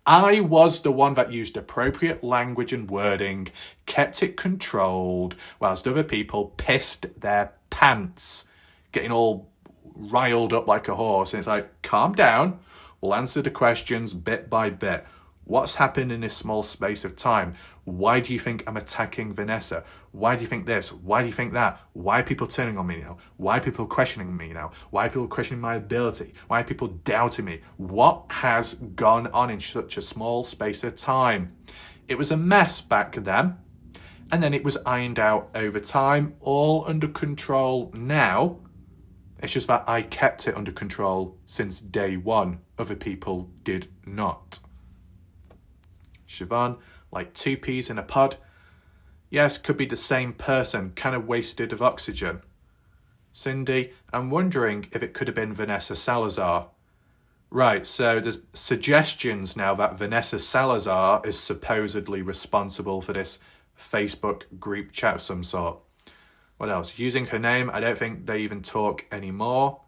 I was the one that used appropriate language and wording, kept it controlled, whilst other people pissed their pants, getting all riled up like a horse. And it's like, calm down. We'll answer the questions bit by bit. What's happened in this small space of time? Why do you think I'm attacking Vanessa? Why do you think this? Why do you think that? Why are people turning on me now? Why are people questioning me now? Why are people questioning my ability? Why are people doubting me? What has gone on in such a small space of time? It was a mess back then, and then it was ironed out over time, all under control now. It's just that I kept it under control since day one. Other people did not. Siobhan, like two peas in a pod. Yes, could be the same person, kind of wasted of oxygen. Cindy, I'm wondering if it could have been Vanessa Salazar. Right, so there's suggestions now that Vanessa Salazar is supposedly responsible for this Facebook group chat of some sort. What else? Using her name, I don't think they even talk anymore.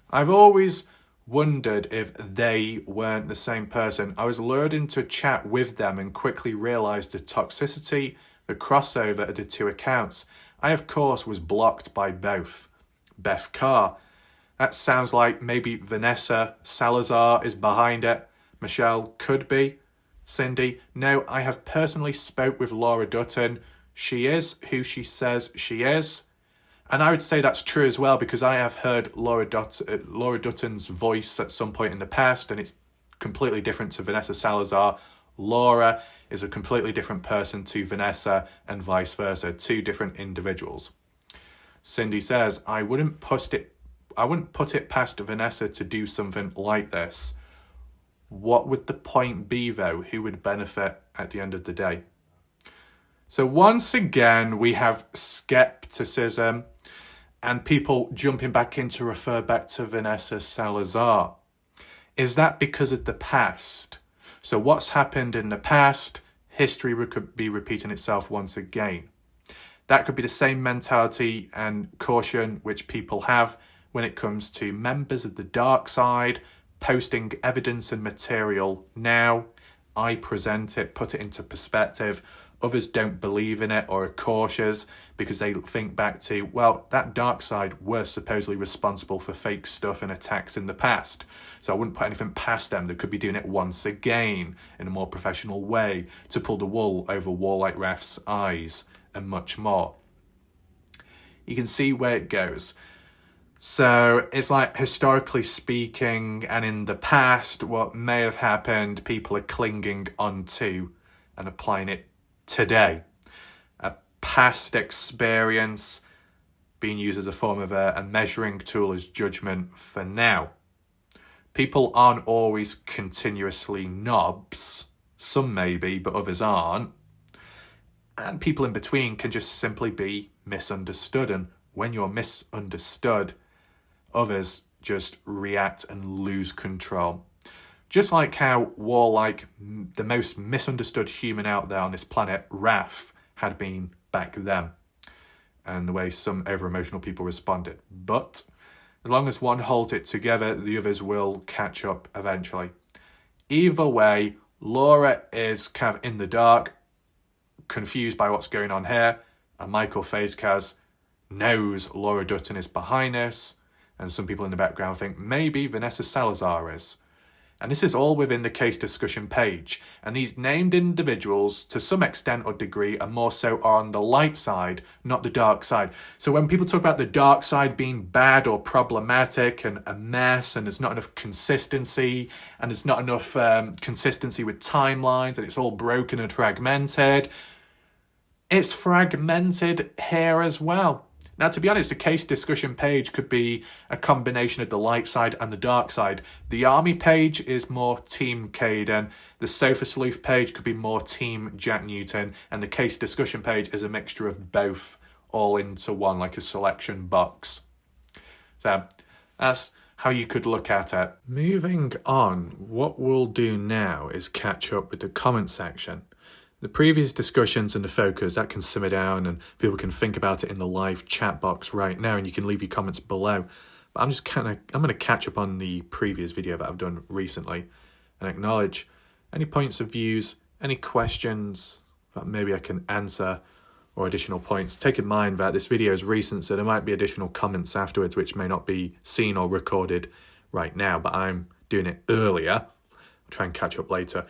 I've always wondered if they weren't the same person. I was lured into chat with them and quickly realised the toxicity, the crossover of the two accounts. I, of course, was blocked by both. Beth Carr. That sounds like maybe Vanessa Salazar is behind it. Michelle, could be. Cindy, no, I have personally spoke with Laura Dutton. She is who she says she is. And I would say that's true as well, because I have heard Laura Dutton's voice at some point in the past, and it's completely different to Vanessa Salazar. Laura is a completely different person to Vanessa, and vice versa, two different individuals. Cindy says, I wouldn't put it past Vanessa to do something like this. What would the point be, though? Who would benefit at the end of the day? So once again, we have skepticism and people jumping back in to refer back to Vanessa Salazar. Is that because of the past? So what's happened in the past, history could be repeating itself once again. That could be the same mentality and caution which people have when it comes to members of the dark side, posting evidence and material now. I present it, put it into perspective. Others don't believe in it or are cautious because they think back to, well, that dark side were supposedly responsible for fake stuff and attacks in the past. So I wouldn't put anything past them. They could be doing it once again in a more professional way to pull the wool over Warlike Ref's eyes and much more. You can see where it goes. So it's like, historically speaking, and in the past, what may have happened, people are clinging onto and applying it today. A past experience being used as a form of a measuring tool as judgment for now. People aren't always continuously knobs. Some may be, but others aren't. And people in between can just simply be misunderstood. And when you're misunderstood, others just react and lose control. Just like how Warlike, the most misunderstood human out there on this planet, Raph, had been back then, and the way some over-emotional people responded. But as long as one holds it together, the others will catch up eventually. Either way, Laura is kind of in the dark, confused by what's going on here, and Michael Fazekaz knows Laura Dutton is behind this, and some people in the background think maybe Vanessa Salazar is. And this is all within the case discussion page. And these named individuals, to some extent or degree, are more so on the light side, not the dark side. So when people talk about the dark side being bad or problematic and a mess, and there's not enough consistency, and there's not enough consistency with timelines, and it's all broken and fragmented, it's fragmented here as well. Now, to be honest, the case discussion page could be a combination of the light side and the dark side. The army page is more Team Caden. The Sofa Sleuth page could be more Team Jack Newton. And the case discussion page is a mixture of both, all into one, like a selection box. So that's how you could look at it. Moving on, what we'll do now is catch up with the comment section. The previous discussions and the focus, that can simmer down and people can think about it in the live chat box right now, and you can leave your comments below. But I'm going to catch up on the previous video that I've done recently and acknowledge any points of views, any questions that maybe I can answer, or additional points. Take in mind that this video is recent, so there might be additional comments afterwards which may not be seen or recorded right now, but I'm doing it earlier. I'll try and catch up later.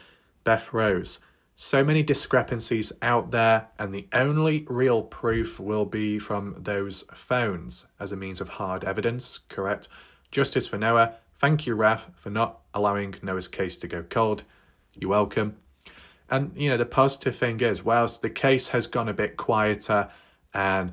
Beth Rose. So many discrepancies out there, and the only real proof will be from those phones as a means of hard evidence, correct? Justice for Noah. Thank you, Raf, for not allowing Noah's case to go cold. You're welcome. And, the positive thing is, whilst the case has gone a bit quieter, and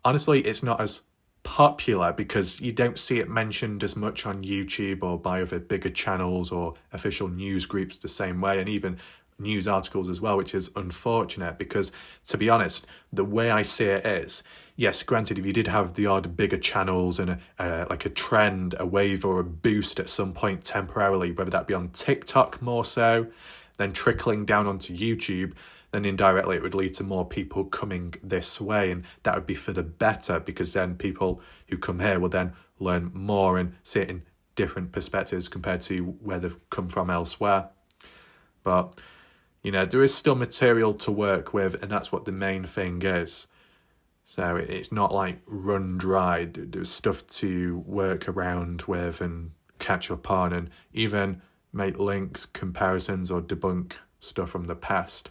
honestly, it's not as popular because you don't see it mentioned as much on YouTube or by other bigger channels or official news groups the same way, and even news articles as well, which is unfortunate because, to be honest, the way I see it is, yes, granted, if you did have the odd bigger channels and like a trend, a wave or a boost at some point temporarily, whether that be on TikTok more so, then trickling down onto YouTube, then indirectly it would lead to more people coming this way, and that would be for the better because then people who come here will then learn more and see it in different perspectives compared to where they've come from elsewhere. But there is still material to work with, and that's what the main thing is. So it's not like run dry. There's stuff to work around with and catch up on, and even make links, comparisons, or debunk stuff from the past.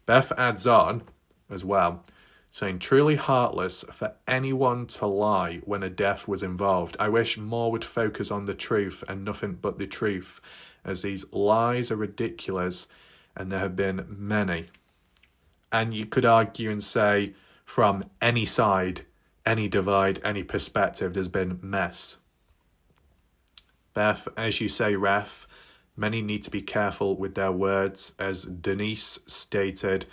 Beth adds on as well, saying, truly heartless for anyone to lie when a death was involved. I wish more would focus on the truth and nothing but the truth, as these lies are ridiculous, and there have been many. And you could argue and say, from any side, any divide, any perspective, there's been mess. Beth, as you say, Ref, many need to be careful with their words, as Denise stated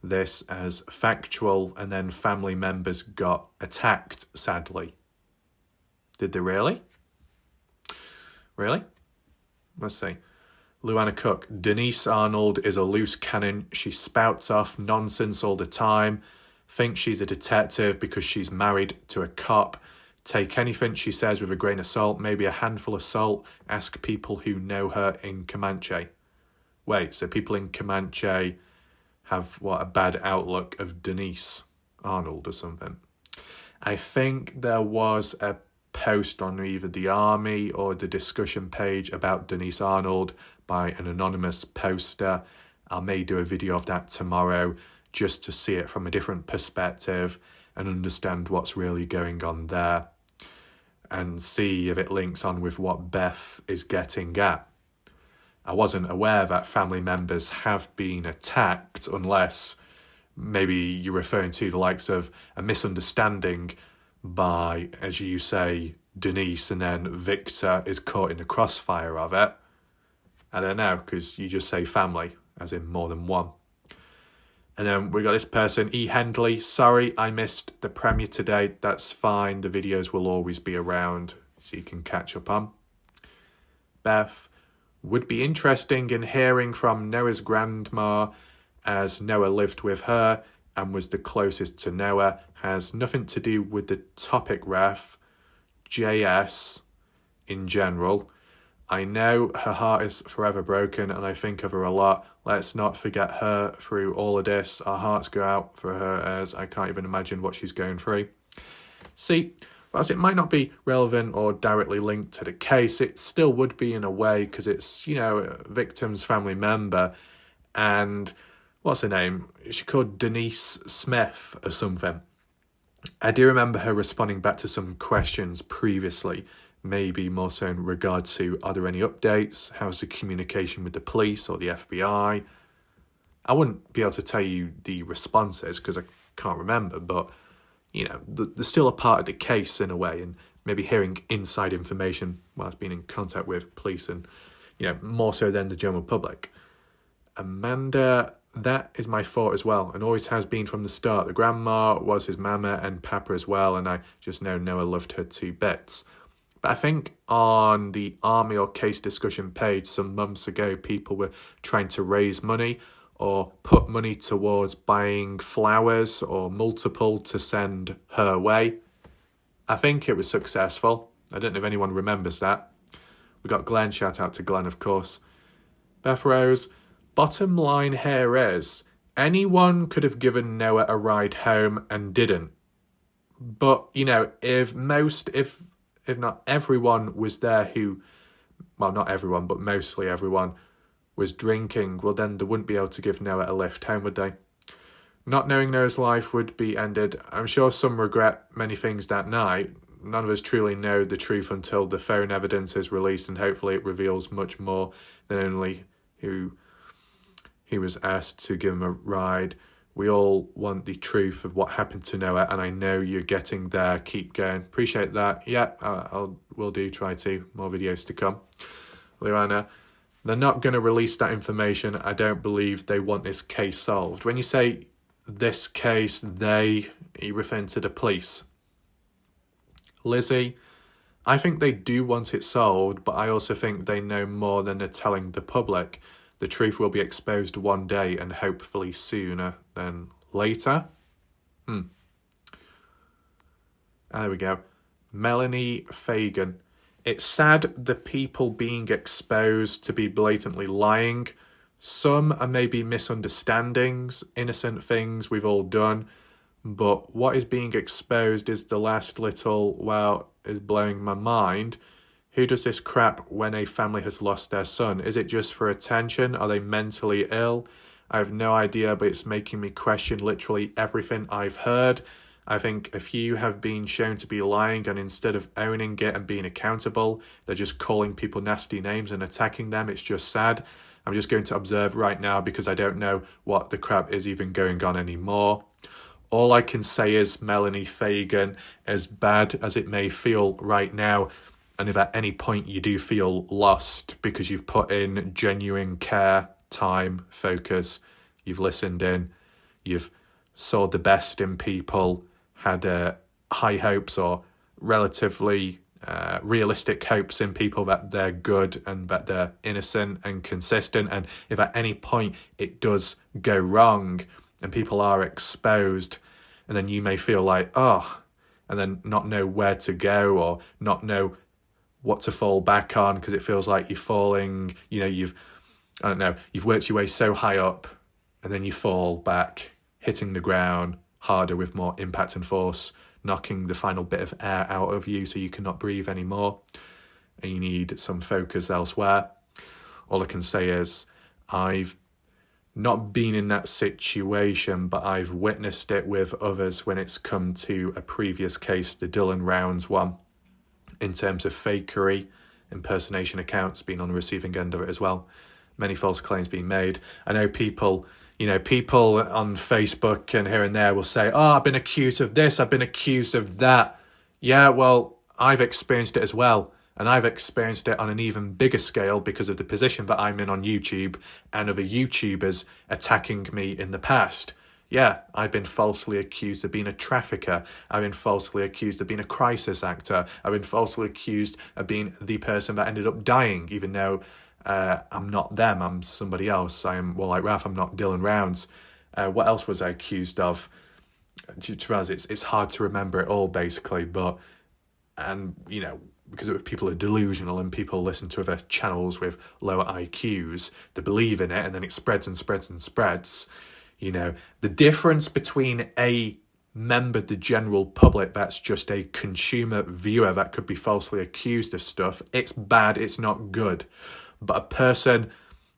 this as factual, and then family members got attacked, sadly. Did they really? Really? Let's see. Luana Cook. Denise Arnold is a loose cannon. She spouts off nonsense all the time. Thinks she's a detective because she's married to a cop. Take anything she says with a grain of salt, maybe a handful of salt. Ask people who know her in Comanche. Wait, so people in Comanche have, a bad outlook of Denise Arnold or something? I think there was a post on either the Army or the discussion page about Denise Arnold by an anonymous poster. I may do a video of that tomorrow just to see it from a different perspective and understand what's really going on there and see if it links on with what Beth is getting at. I wasn't aware that family members have been attacked unless maybe you're referring to the likes of a misunderstanding by, as you say, Denise, and then Victor is caught in the crossfire of it. I don't know, because you just say family, as in more than one. And then we got this person, E. Hendley. Sorry, I missed the premiere today. That's fine. The videos will always be around, so you can catch up on. Beth, would be interesting in hearing from Noah's grandma, as Noah lived with her and was the closest to Noah. Has nothing to do with the topic, Ref. JS in general. I know her heart is forever broken and I think of her a lot. Let's not forget her through all of this. Our hearts go out for her, as I can't even imagine what she's going through. See, whilst it might not be relevant or directly linked to the case, it still would be in a way, because it's, a victim's family member. And what's her name? She called Denise Smith or something. I do remember her responding back to some questions previously, maybe more so in regard to, are there any updates? How's the communication with the police or the FBI? I wouldn't be able to tell you the responses because I can't remember, but, they're still a part of the case in a way, and maybe hearing inside information whilst being in contact with police and, more so than the general public. Amanda, that is my thought as well, and always has been from the start. The grandma was his mama and papa as well, and I just know Noah loved her to bits. But I think on the Army or case discussion page some months ago, people were trying to raise money or put money towards buying flowers or multiple to send her way. I think it was successful. I don't know if anyone remembers that. We got Glenn, shout out to Glenn, of course. Beth Rose, bottom line here is, anyone could have given Noah a ride home and didn't. But, if not everyone was there who, well, not everyone, but mostly everyone was drinking, well then they wouldn't be able to give Noah a lift home, would they? Not knowing Noah's life would be ended. I'm sure some regret many things that night. None of us truly know the truth until the phone evidence is released, and hopefully it reveals much more than only who he was asked to give him a ride. We all want the truth of what happened to Noah, and I know you're getting there. Keep going. Appreciate that. Yeah, will do. Try to. More videos to come. Luana, they're not going to release that information. I don't believe they want this case solved. When you say this case, are you referring to the police? Lizzie, I think they do want it solved, but I also think they know more than they're telling the public. The truth will be exposed one day, and hopefully sooner than later. There we go. Melanie Fagan. It's sad the people being exposed to be blatantly lying. Some are maybe misunderstandings, innocent things we've all done. But what is being exposed is the last little, is blowing my mind. Who does this crap when a family has lost their son? Is it just for attention? Are they mentally ill? I have no idea, but it's making me question literally everything I've heard. I think a few have been shown to be lying, and instead of owning it and being accountable, they're just calling people nasty names and attacking them. It's just sad. I'm just going to observe right now because I don't know what the crap is even going on anymore. All I can say is, Melanie Fagan, as bad as it may feel right now, and if at any point you do feel lost because you've put in genuine care, time, focus, you've listened in, you've saw the best in people, had high hopes or relatively realistic hopes in people that they're good and that they're innocent and consistent, and if at any point it does go wrong and people are exposed, and then you may feel like, and then not know where to go or not know what to fall back on because it feels like you're falling, you've worked your way so high up and then you fall back, hitting the ground harder with more impact and force, knocking the final bit of air out of you so you cannot breathe anymore and you need some focus elsewhere. All I can say is I've not been in that situation, but I've witnessed it with others when it's come to a previous case, the Dylan Rounds one, in terms of fakery, impersonation accounts being on the receiving end of it as well. Many false claims being made. I know people on Facebook and here and there will say, I've been accused of this, I've been accused of that. Yeah, well, I've experienced it as well. And I've experienced it on an even bigger scale because of the position that I'm in on YouTube and other YouTubers attacking me in the past. Yeah, I've been falsely accused of being a trafficker. I've been falsely accused of being a crisis actor. I've been falsely accused of being the person that ended up dying, even though I'm not them, I'm somebody else. I'm, like Ralph, I'm not Dylan Rounds. What else was I accused of? To be honest, it's hard to remember it all, basically, because people are delusional and people listen to other channels with lower IQs, they believe in it and then it spreads and spreads and spreads. The difference between a member, the general public, that's just a consumer viewer that could be falsely accused of stuff, it's bad, it's not good. But a person,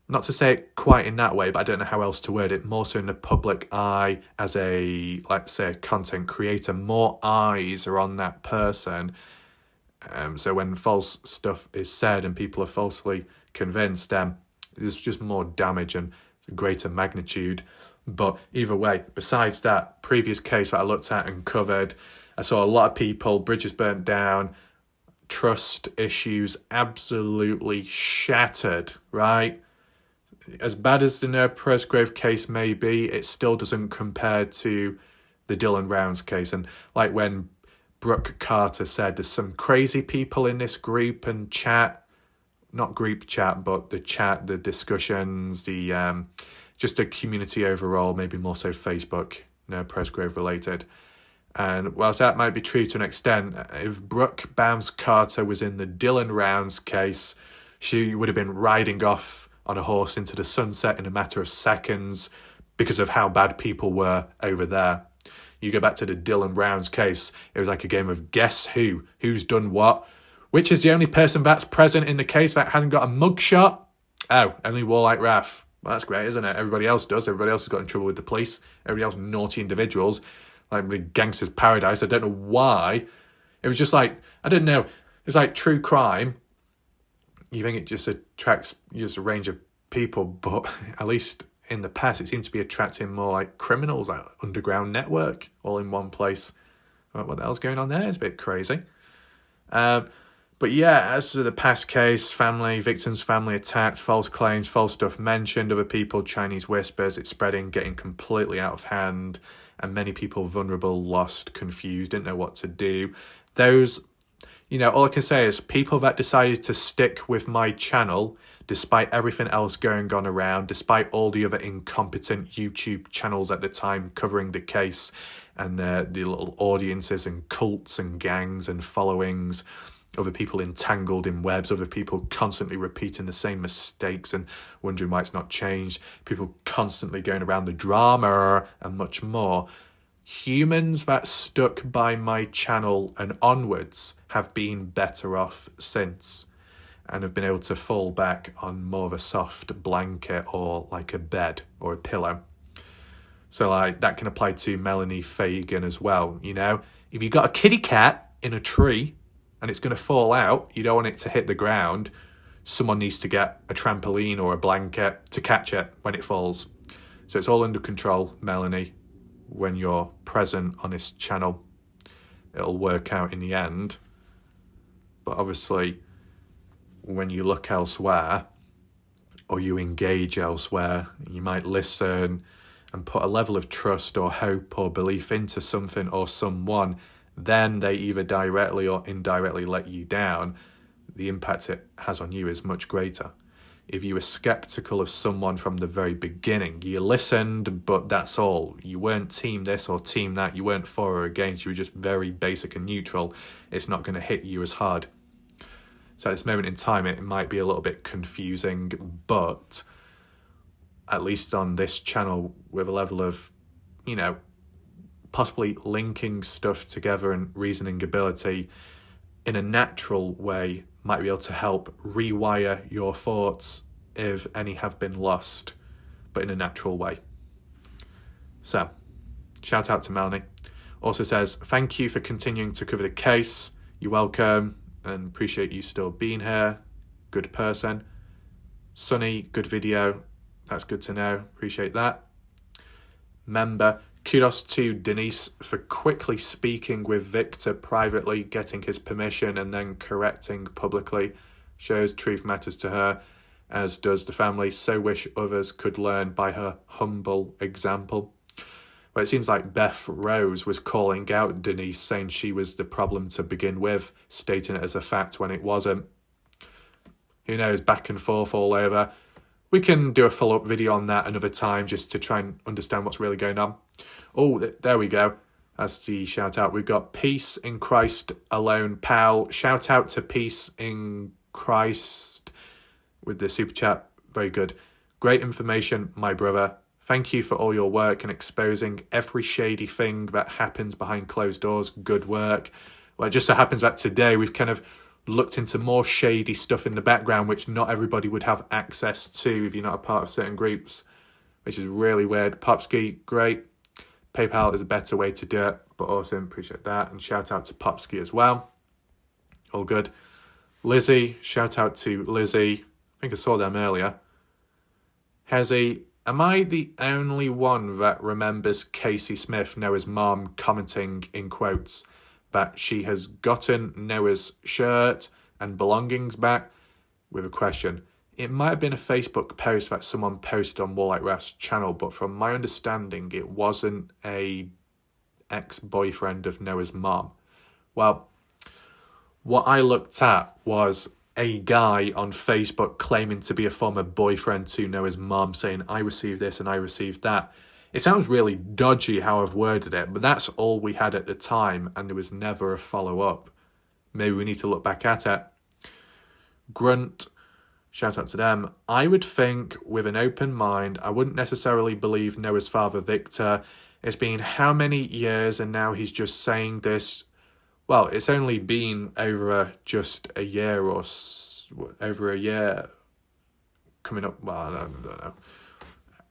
not to say it quite in that way, but I don't know how else to word it, more so in the public eye as a, let's say, a content creator, more eyes are on that person. So when false stuff is said and people are falsely convinced, there's just more damage and greater magnitude. But either way, besides that previous case that I looked at and covered, I saw a lot of people, bridges burnt down, trust issues absolutely shattered, right? As bad as the Noah Presgrave case may be, it still doesn't compare to the Dylan Rounds case. And like when Brooke Carter said, there's some crazy people in this group and chat, not group chat, but the chat, the discussions, the just a community overall, maybe more so Facebook, Noah Presgrave related. And whilst that might be true to an extent, if Brooke Bounce Carter was in the Dylan Rounds case, she would have been riding off on a horse into the sunset in a matter of seconds because of how bad people were over there. You go back to the Dylan Rounds case, it was like a game of guess who's done what, which is the only person that's present in the case that hasn't got a mugshot. Oh, only Warlike Raf. Well, that's great, isn't it? Everybody else does. Everybody else has got in trouble with the police. Everybody else, naughty individuals. Like the Gangster's Paradise. I don't know why. It was just like, I don't know. It's like true crime. You think it just attracts just a range of people, but at least in the past, it seems to be attracting more like criminals, like underground network, all in one place. What the hell's going on there? It's a bit crazy. But yeah, as to the past case, victims' family attacked, false claims, false stuff mentioned, other people, Chinese whispers, it's spreading, getting completely out of hand, and many people vulnerable, lost, confused, didn't know what to do. Those, all I can say is people that decided to stick with my channel, despite everything else going on around, despite all the other incompetent YouTube channels at the time covering the case, and the little audiences and cults and gangs and followings, other people entangled in webs, other people constantly repeating the same mistakes and wondering why it's not changed, people constantly going around the drama and much more. Humans that stuck by my channel and onwards have been better off since and have been able to fall back on more of a soft blanket or like a bed or a pillow. So like that can apply to Melanie Fagan as well. If you got a kitty cat in a tree and it's going to fall out, you don't want it to hit the ground, someone needs to get a trampoline or a blanket to catch it when it falls. So it's all under control, Melanie. When you're present on this channel, it'll work out in the end. But obviously, when you look elsewhere or you engage elsewhere, you might listen and put a level of trust or hope or belief into something or someone, then they either directly or indirectly let you down. The impact it has on you is much greater. If you were skeptical of someone from the very beginning, you listened, but that's all. You weren't team this or team that. You weren't for or against. You were just very basic and neutral. It's not going to hit you as hard. So at this moment in time, it might be a little bit confusing, but at least on this channel with a level of, possibly linking stuff together and reasoning ability in a natural way might be able to help rewire your thoughts if any have been lost, but in a natural way. So, shout out to Melanie. Also says, thank you for continuing to cover the case. You're welcome and appreciate you still being here. Good person. Sunny, good video. That's good to know. Appreciate that. Member, kudos to Denise for quickly speaking with Victor privately, getting his permission and then correcting publicly. Shows truth matters to her, as does the family. So wish others could learn by her humble example. But it seems like Beth Rose was calling out Denise, saying she was the problem to begin with, stating it as a fact when it wasn't. Who knows, back and forth all over. We can do a follow-up video on that another time just to try and understand what's really going on. Oh, there we go. That's the shout out. We've got Peace in Christ Alone, pal. Shout out to Peace in Christ with the super chat. Very good. Great information, my brother. Thank you for all your work and exposing every shady thing that happens behind closed doors. Good work. Well, it just so happens that today we've kind of looked into more shady stuff in the background, which not everybody would have access to if you're not a part of certain groups, which is really weird. Popsky, great. PayPal is a better way to do it, but awesome. Appreciate that. And shout out to Popsky as well. All good. Lizzie, shout out to Lizzie. I think I saw them earlier. Hezzy, am I the only one that remembers Casey Smith, Noah's mom, commenting in quotes that she has gotten Noah's shirt and belongings back? With a question. It might have been a Facebook post that someone posted on Warlike Raf's channel, but from my understanding, it wasn't a ex-boyfriend of Noah's mom. Well, what I looked at was a guy on Facebook claiming to be a former boyfriend to Noah's mom, saying, I received this and I received that. It sounds really dodgy how I've worded it, but that's all we had at the time, and there was never a follow-up. Maybe we need to look back at it. Grunt, shout out to them. I would think, with an open mind, I wouldn't necessarily believe Noah's father, Victor. It's been how many years, and now he's just saying this. Well, it's only been over just a year or over a year. coming up, well, I don't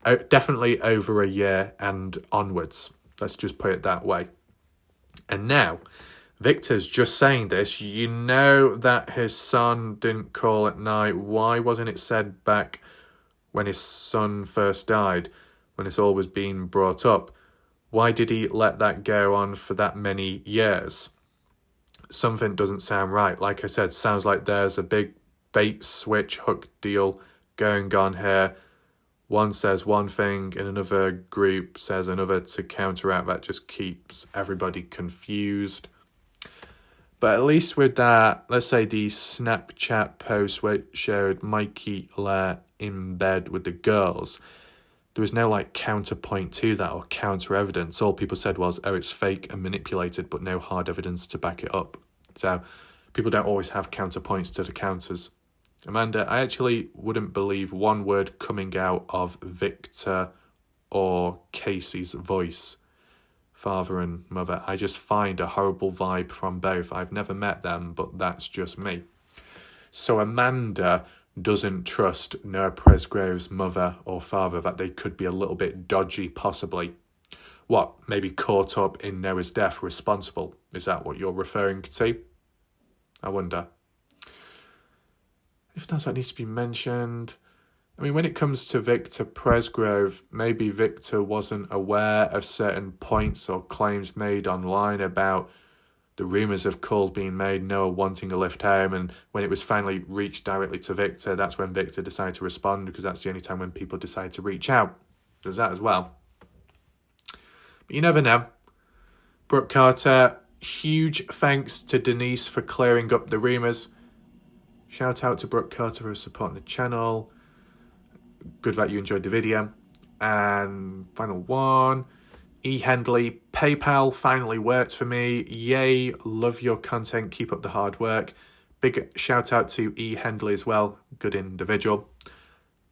know. Definitely over a year and onwards. Let's just put it that way. And now, Victor's just saying this. You know that his son didn't call at night. Why wasn't it said back when his son first died, when it's all was being brought up? Why did he let that go on for that many years? Something doesn't sound right. Like I said, sounds like there's a big bait switch hook deal going on here. One says one thing and another group says another to counteract. That just keeps everybody confused. But at least with that, let's say the Snapchat post where it showed Mikey Lair in bed with the girls, there was no like counterpoint to that or counter evidence. All people said was, oh, it's fake and manipulated, but no hard evidence to back it up. So people don't always have counterpoints to the counters. Amanda, I actually wouldn't believe one word coming out of Victor or Casey's voice, father and mother. I just find a horrible vibe from both. I've never met them, but that's just me. So Amanda doesn't trust Noah Presgrove's mother or father, that they could be a little bit dodgy, possibly. What, maybe caught up in Noah's death, responsible? Is that what you're referring to? I wonder. Anything else that needs to be mentioned? I mean, when it comes to Victor Presgrove, maybe Victor wasn't aware of certain points or claims made online about the rumours of calls being made, Noah wanting a lift home, and when it was finally reached directly to Victor, that's when Victor decided to respond, because that's the only time when people decide to reach out. There's that as well. But you never know. Brooke Carter, huge thanks to Denise for clearing up the rumours. Shout out to Brooke Carter for supporting the channel. Good that you enjoyed the video. And final one, E. Hendley, PayPal finally worked for me. Yay, love your content, keep up the hard work. Big shout out to E. Hendley as well, good individual.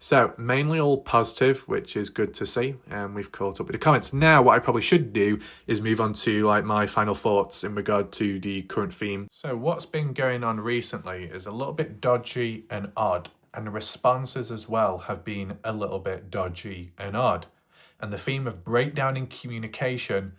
So, mainly all positive, which is good to see, and we've caught up with the comments. Now, what I probably should do is move on to like my final thoughts in regard to the current theme. So, what's been going on recently is a little bit dodgy and odd, and the responses as well have been a little bit dodgy and odd. And the theme of breakdown in communication,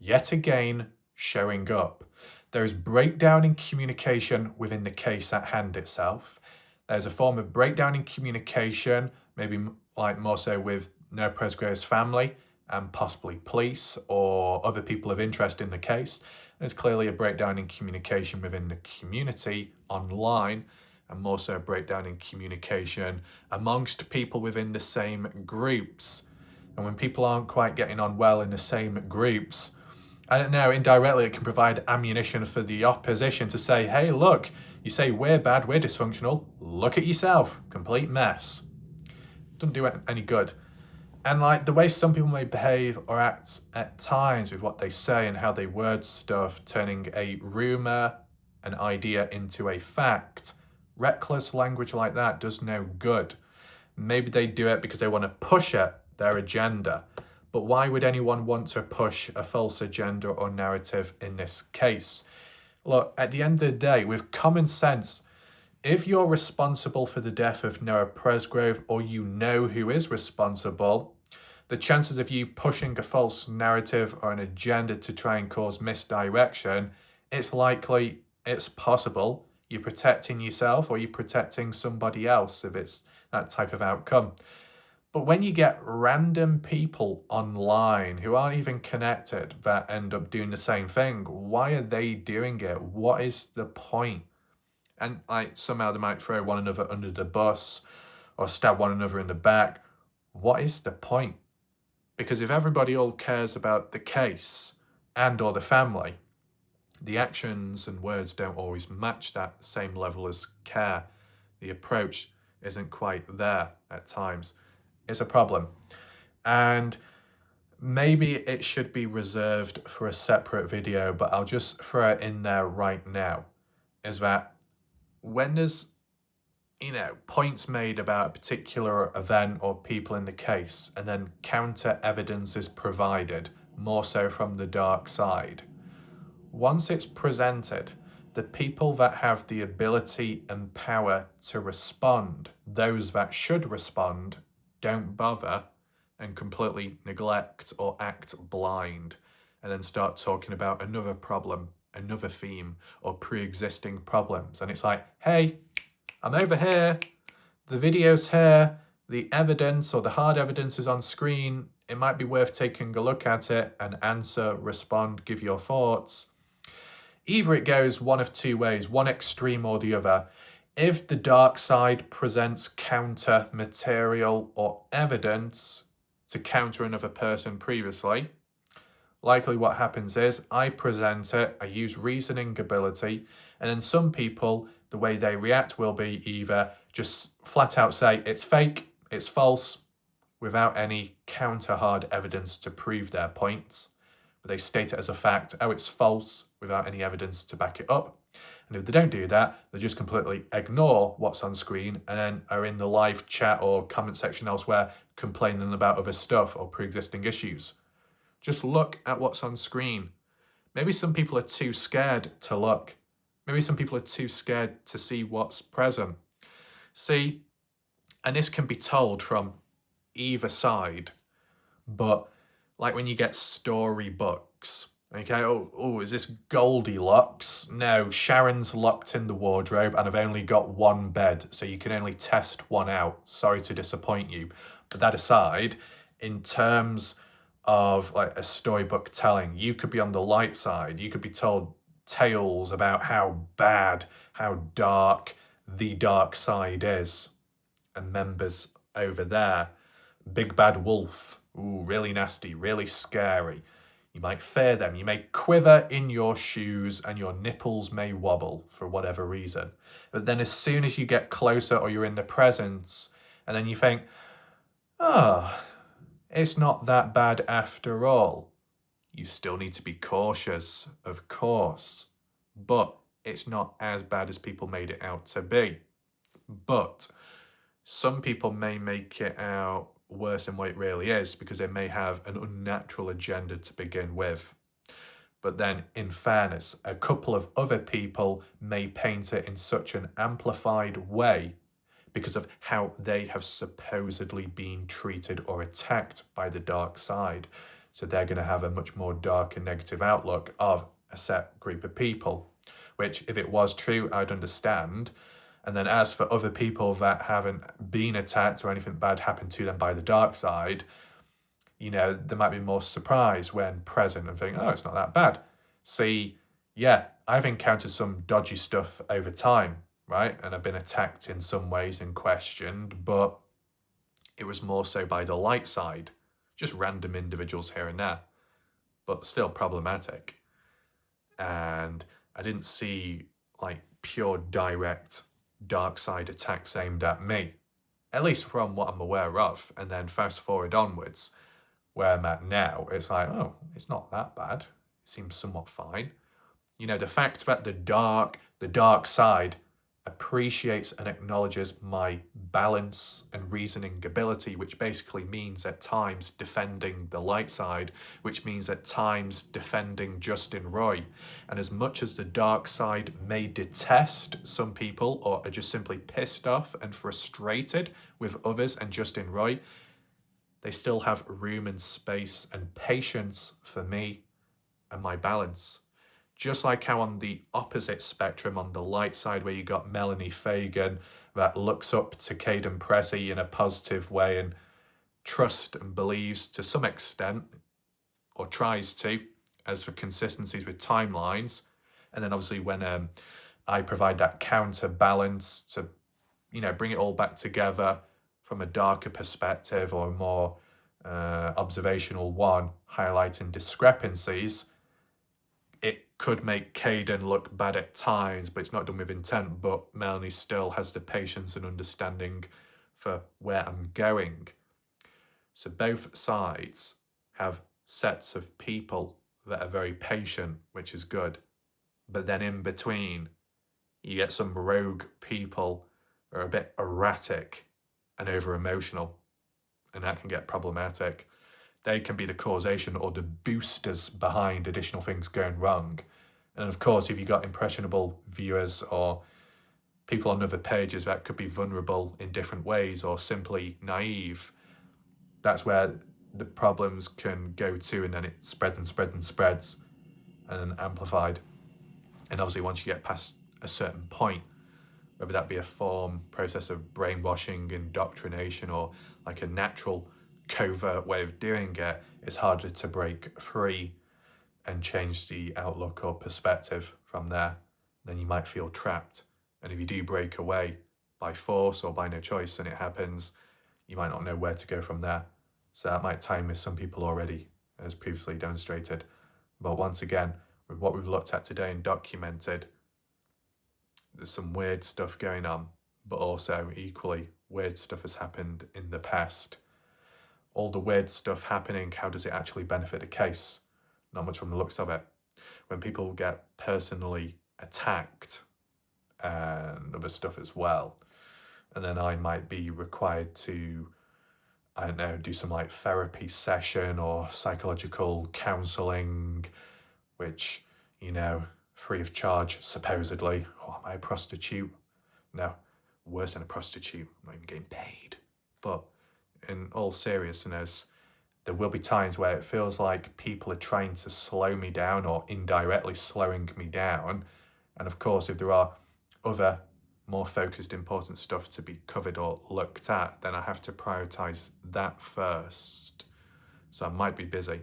yet again, showing up. There is breakdown in communication within the case at hand itself. There's a form of breakdown in communication, maybe like more so with Noah Presgrove's family and possibly police or other people of interest in the case. There's clearly a breakdown in communication within the community online, and more so a breakdown in communication amongst people within the same groups. And when people aren't quite getting on well in the same groups, I don't know, indirectly it can provide ammunition for the opposition to say, hey, look, you say we're bad, we're dysfunctional, look at yourself, complete mess. Doesn't do any good. And like the way some people may behave or act at times with what they say and how they word stuff, turning a rumour, an idea into a fact, reckless language like that does no good. Maybe they do it because they want to push it, their agenda. But why would anyone want to push a false agenda or narrative in this case? Look, at the end of the day, with common sense, if you're responsible for the death of Noah Presgrove, or you know who is responsible, the chances of you pushing a false narrative or an agenda to try and cause misdirection, it's likely, it's possible, you're protecting yourself or you're protecting somebody else if it's that type of outcome. But when you get random people online who aren't even connected that end up doing the same thing, why are they doing it? What is the point? And like somehow they might throw one another under the bus or stab one another in the back. What is the point? Because if everybody all cares about the case and or the family, the actions and words don't always match that same level as care. The approach isn't quite there at times. It's a problem. And maybe it should be reserved for a separate video, but I'll just throw it in there right now, is that when there's, points made about a particular event or people in the case, and then counter evidence is provided, more so from the dark side, once it's presented The people that have the ability and power to respond, those that should respond, don't bother and completely neglect or act blind, and then start talking about another problem, another theme, or pre-existing problems. And it's like, hey, I'm over here, the video's here, the evidence or the hard evidence is on screen, it might be worth taking a look at it and answer, respond, give your thoughts. Either it goes one of two ways, one extreme or the other. If the dark side presents counter material or evidence to counter another person previously, likely what happens is I present it, I use reasoning ability, and then some people, the way they react will be either just flat out say it's fake, it's false, without any counter hard evidence to prove their points. But they state it as a fact, oh, it's false, without any evidence to back it up. And if they don't do that, they just completely ignore what's on screen and then are in the live chat or comment section elsewhere complaining about other stuff or pre-existing issues. Just look at what's on screen. Maybe some people are too scared to look. Maybe some people are too scared to see what's present. See, and this can be told from either side, but like when you get storybooks, okay, oh, is this Goldilocks? No, Sharon's locked in the wardrobe and I've only got one bed, so you can only test one out. Sorry to disappoint you. But that aside, in terms of like a storybook telling, you could be on the light side. You could be told tales about how bad, how dark the dark side is. And members over there, big bad wolf, ooh, really nasty, really scary. You might fear them. You may quiver in your shoes and your nipples may wobble for whatever reason. But then as soon as you get closer or you're in the presence, and then you think, oh, it's not that bad after all. You still need to be cautious, of course, but it's not as bad as people made it out to be. But some people may make it out worse than what it really is because they may have an unnatural agenda to begin with. But then, in fairness, a couple of other people may paint it in such an amplified way because of how they have supposedly been treated or attacked by the dark side. So they're going to have a much more dark and negative outlook of a set group of people, which if it was true, I'd understand. And then as for other people that haven't been attacked or anything bad happened to them by the dark side, you know, they might be more surprised when present and think, oh, it's not that bad. See, yeah, I've encountered some dodgy stuff over time, right? And I've been attacked in some ways and questioned, but it was more so by the light side, just random individuals here and there, but still problematic. And I didn't see like pure direct dark side attacks aimed at me, at least from what I'm aware of. And then fast forward onwards, where I'm at now, it's like, oh, it's not that bad. It seems somewhat fine. You know, the fact that the dark side appreciates and acknowledges my balance and reasoning ability, which basically means at times defending the light side, which means at times defending Justin Roy. And as much as the dark side may detest some people or are just simply pissed off and frustrated with others and Justin Roy, they still have room and space and patience for me and my balance. Just like how on the opposite spectrum, on the light side, where you got Melanie Fagan that looks up to Caden Pressey in a positive way and trusts and believes to some extent, or tries to, as for consistencies with timelines. And then obviously when I provide that counterbalance to, you know, bring it all back together from a darker perspective or a more observational one, highlighting discrepancies, it could make Caden look bad at times, but it's not done with intent. But Melanie still has the patience and understanding for where I'm going. So both sides have sets of people that are very patient, which is good. But then in between, you get some rogue people who are a bit erratic and over-emotional, and that can get problematic. They can be the causation or the boosters behind additional things going wrong. And of course, if you've got impressionable viewers or people on other pages that could be vulnerable in different ways or simply naive, that's where the problems can go to, and then it spreads and spreads and spreads and then amplified. And obviously once you get past a certain point, whether that be a process of brainwashing, indoctrination, or like a natural covert way of doing it, it's harder to break free and change the outlook or perspective from there. Then you might feel trapped. And if you do break away by force or by no choice and it happens, you might not know where to go from there. So that might tie in with some people already, as previously demonstrated. But once again, with what we've looked at today and documented, there's some weird stuff going on, but also equally weird stuff has happened in the past. All the weird stuff happening, how does it actually benefit a case? Not much from the looks of it. When people get personally attacked and other stuff as well, and then I might be required to, I don't know, do some like therapy session or psychological counselling, which, you know, free of charge, supposedly. Oh, am I a prostitute? No, worse than a prostitute. I'm not even getting paid. But in all seriousness, there will be times where it feels like people are trying to slow me down or indirectly slowing me down. And of course, if there are other more focused, important stuff to be covered or looked at, then I have to prioritize that first. So I might be busy.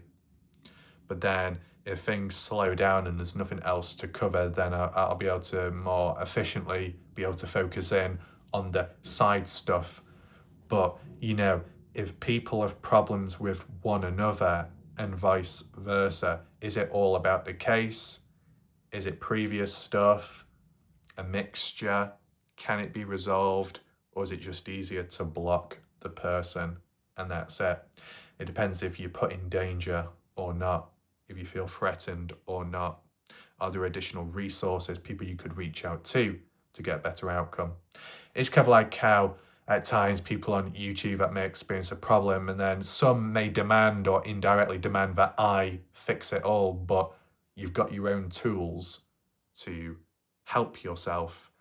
But then if things slow down and there's nothing else to cover, then I'll be able to more efficiently be able to focus in on the side stuff. But, you know, if people have problems with one another and vice versa, is it all about the case? Is it previous stuff? A mixture? Can it be resolved? Or is it just easier to block the person and that's it? It depends if you're put in danger or not, if you feel threatened or not. Are there additional resources, people you could reach out to get a better outcome? It's kind of like how at times people on YouTube that may experience a problem and then some may demand or indirectly demand that I fix it all, but you've got your own tools to help yourself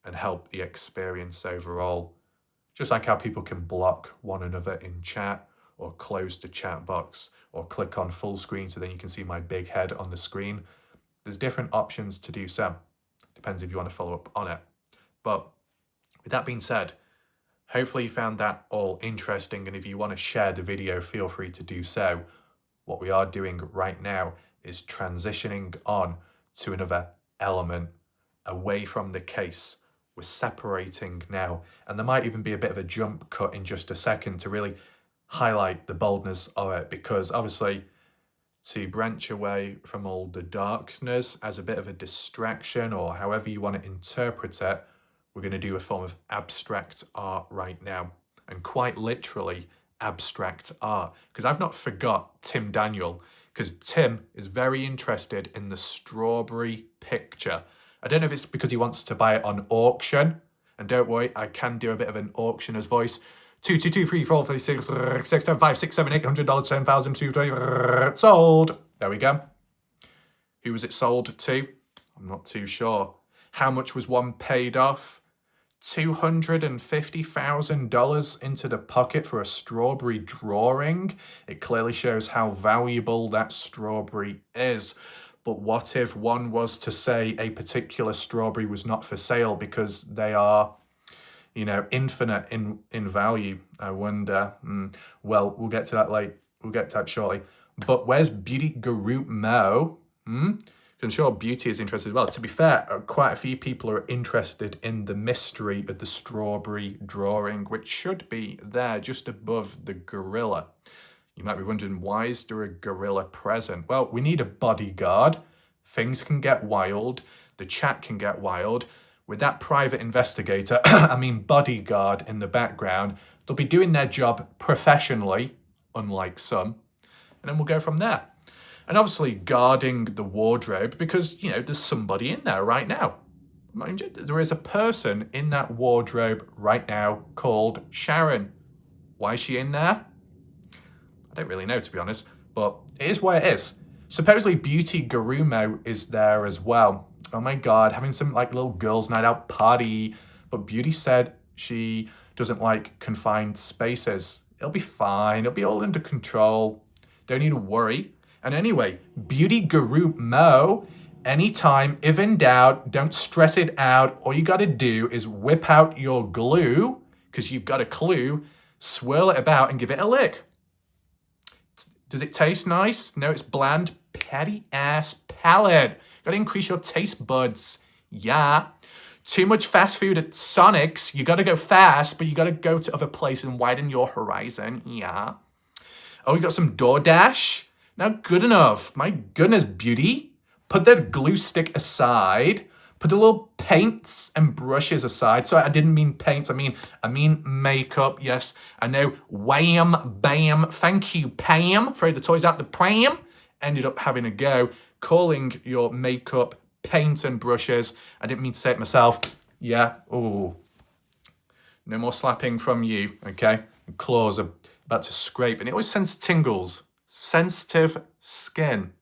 and help the experience overall. Just like how people can block one another in chat or close the chat box or click on full screen so then you can see my big head on the screen. There's different options to do so. Depends if you want to follow up on it. But with that being said, hopefully you found that all interesting, and if you want to share the video, feel free to do so. What we are doing right now is transitioning on to another element away from the case. We're separating now, and there might even be a bit of a jump cut in just a second to really highlight the boldness of it, because obviously to branch away from all the darkness as a bit of a distraction or however you want to interpret it, we're going to do a form of abstract art right now, and quite literally abstract art, because I've not forgot Tim Daniel, because Tim is very interested in the strawberry picture. I don't know if it's because he wants to buy it on auction, and don't worry, I can do a bit of an auctioneer's voice. 2, 2, 2, 3, 4, 5, 6, 6, 7, 5, 6, 7, $800, $10,220, sold. There we go. Who was it sold to? I'm not too sure. How much was one paid off? $250,000 into the pocket for a strawberry drawing. It clearly shows how valuable that strawberry is. But what if one was to say a particular strawberry was not for sale because they are, you know, infinite in value? I wonder. Well, we'll get to that later. We'll get to that shortly. But where's Beauty Guru Mo? I'm sure Beauty is interested as well. To be fair, quite a few people are interested in the mystery of the strawberry drawing, which should be there just above the gorilla. You might be wondering, why is there a gorilla present? Well, we need a bodyguard. Things can get wild. The chat can get wild. With that private investigator, I mean bodyguard in the background, they'll be doing their job professionally, unlike some. And then we'll go from there. And obviously guarding the wardrobe, because, you know, there's somebody in there right now. Mind you, there is a person in that wardrobe right now called Sharon. Why is she in there? I don't really know, to be honest, but it is what it is. Supposedly Beauty Garumo is there as well. Oh my God, having some like little girls' night out party. But Beauty said she doesn't like confined spaces. It'll be fine. It'll be all under control. Don't need to worry. And anyway, Beauty Garumo, anytime, if in doubt, don't stress it out. All you got to do is whip out your glue, because you've got a clue, swirl it about and give it a lick. Does it taste nice? No, it's bland, petty ass palate. Gotta increase your taste buds. Yeah. Too much fast food at Sonic's. You gotta go fast, but you gotta go to other places and widen your horizon. Yeah. Oh, you got some DoorDash? Not good enough. My goodness, Beauty. Put that glue stick aside. Put the little paints and brushes aside. So I didn't mean paints. I mean makeup. Yes, I know. Wham, bam. Thank you, Pam. Throw the toys out the pram. Ended up having a go. Calling your makeup paints and brushes. I didn't mean to say it myself. Yeah. Oh. No more slapping from you. Okay. Claws are about to scrape. And it always sends tingles. Sensitive skin.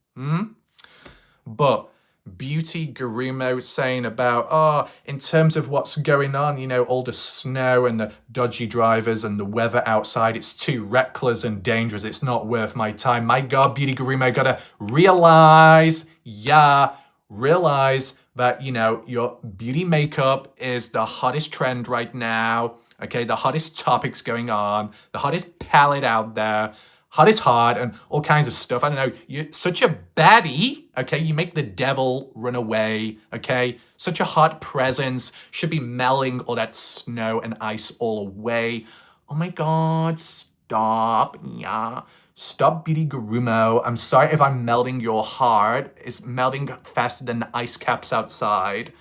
But Beauty Garumo saying about, in terms of what's going on, you know, all the snow and the dodgy drivers and the weather outside, it's too reckless and dangerous. It's not worth my time. My God, Beauty Garumo, gotta realize that, you know, your beauty makeup is the hottest trend right now. Okay, the hottest topics going on, the hottest palette out there. Hot is hard and all kinds of stuff. I don't know. You're such a baddie. Okay, you make the devil run away. Okay, such a hot presence. Should be melting all that snow and ice all away. Oh my God, stop. Yeah, stop, Beauty Garumo. I'm sorry if I'm melting your heart. It's melting faster than the ice caps outside.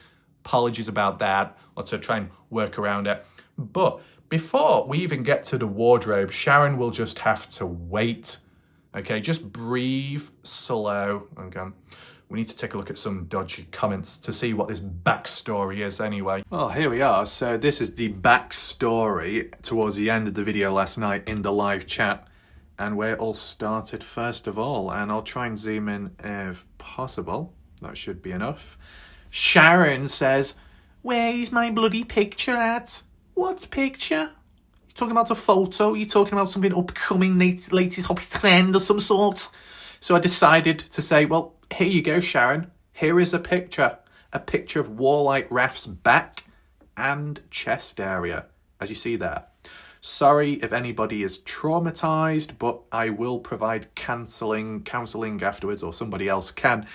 Apologies about that. Let's try and work around it. But before we even get to the wardrobe, Sharon will just have to wait. Okay, just breathe slow. Okay, we need to take a look at some dodgy comments to see what this backstory is anyway. Well, here we are. So this is the backstory towards the end of the video last night in the live chat and where it all started first of all. And I'll try and zoom in if possible. That should be enough. Sharon says, "Where's my bloody picture at?" What picture? You talking about a photo? You talking about something upcoming, latest hobby trend or some sort? So I decided to say, well, here you go, Sharon. Here is a picture of Warlight Raph's back and chest area, as you see there. Sorry if anybody is traumatized, but I will provide counseling afterwards, or somebody else can.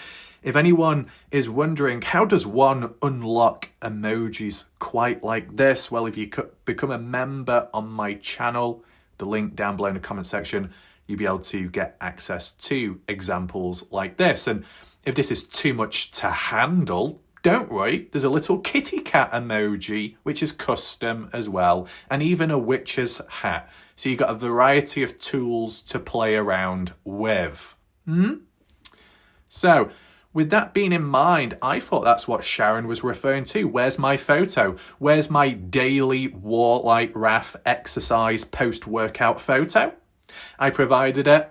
If anyone is wondering, how does one unlock emojis quite like this? Well, if you could become a member on my channel, the link down below in the comment section, you'll be able to get access to examples like this. And if this is too much to handle, don't worry, there's a little kitty cat emoji, which is custom as well, and even a witch's hat. So you've got a variety of tools to play around with. So, with that being in mind, I thought that's what Sharon was referring to. Where's my photo? Where's my daily Warlight Raph exercise post-workout photo? I provided it.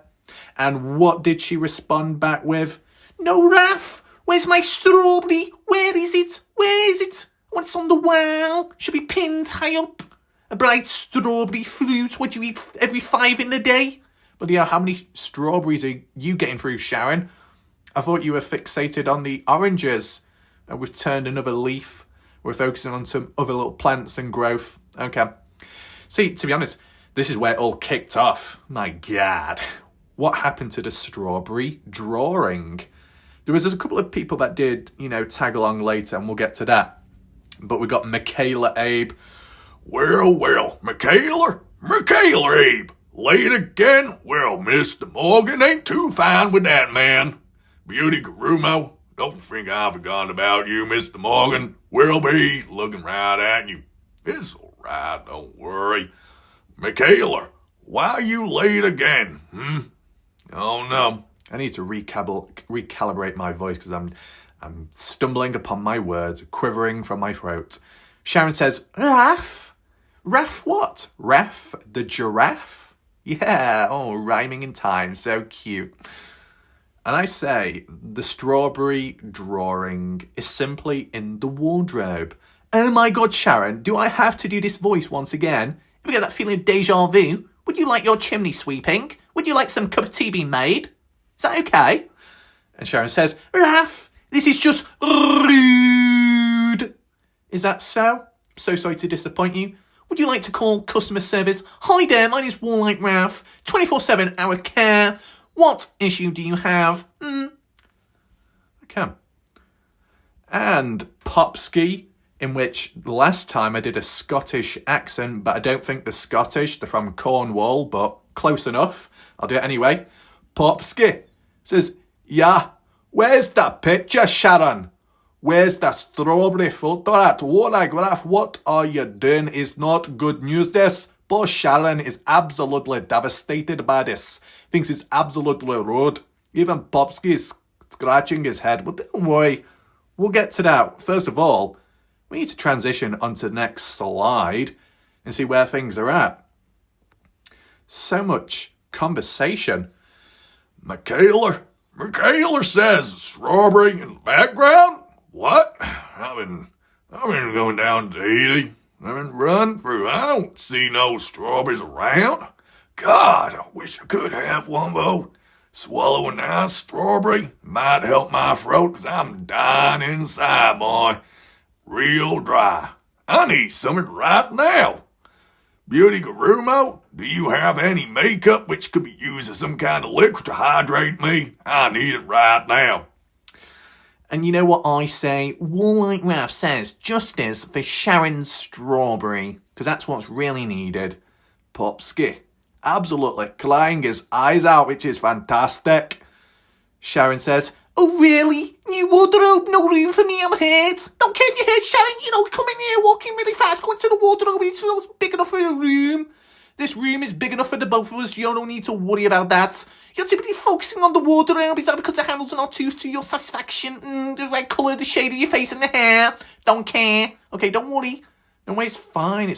And what did she respond back with? "No, Raph! Where's my strawberry? Where is it? Where is it? Oh, it's on the wall. Should be pinned high up. A bright strawberry fruit. What do you eat every 5 in a day?" But yeah, how many strawberries are you getting through, Sharon? I thought you were fixated on the oranges. And we've turned another leaf. We're focusing on some other little plants and growth. Okay. See, to be honest, this is where it all kicked off. My God. What happened to the strawberry drawing? There was a couple of people that did, tag along later, and we'll get to that. But we got Michaela Abe. Well, Michaela Abe. Late again? Well, Mr. Morgan ain't too fine with that, man. Beauty Garumo, don't think I've forgotten about you, Mr. Morgan. We'll be looking right at you. It's all right, don't worry. Michaela, why are you late again? Oh, no. I need to recalibrate my voice because I'm stumbling upon my words, quivering from my throat. Sharon says, Raph? Raph what? Raph the giraffe? Yeah, rhyming in time, so cute. And I say the strawberry drawing is simply in the wardrobe. Oh my God, Sharon, do I have to do this voice once again? If you get that feeling of deja vu, would you like your chimney sweeping? Would you like some cup of tea being made? Is that okay? And Sharon says, Raph, this is just rude. Is that so? So sorry to disappoint you. Would you like to call customer service? Hi there, my name's Warlike Raph. 24/7 hour care. What issue do you have? Okay. And Popski, in which the last time I did a Scottish accent, but I don't think they're Scottish, they're from Cornwall, but close enough. I'll do it anyway. Popski says, yeah, where's that picture, Sharon? Where's the strawberry photo at? Warlike Raph, what are you doing? Is not good news this. Poor Sharon is absolutely devastated by this. Thinks it's absolutely rude. Even Popski is scratching his head. But don't worry, we'll get to that. First of all, we need to transition onto the next slide and see where things are at. So much conversation. Michaela says strawberry in the background? What? I've been going down to Haiti. I've been run through. I don't see no strawberries around. God, I wish I could have one, though. Swallow a nice strawberry might help my throat, 'cause I'm dying inside, boy. Real dry. I need something right now. Beauty Garumo, do you have any makeup which could be used as some kind of liquid to hydrate me? I need it right now. And you know what I say? Warlike Raph says justice for Sharon Strawberry, because that's what's really needed. Popski, absolutely crying his eyes out, which is fantastic. Sharon says, oh really? New wardrobe, no room for me, I'm hurt. Don't care if you're hurt, Sharon, come in here, walking really fast, go into the wardrobe, it's not big enough for a room. This room is big enough for the both of us, you don't need to worry about that. You're typically focusing on the wardrobe, is that because the handles are not tuned to your satisfaction? The right colour, the shade of your face and the hair. Don't care. Okay, don't worry. Don't worry, it's fine.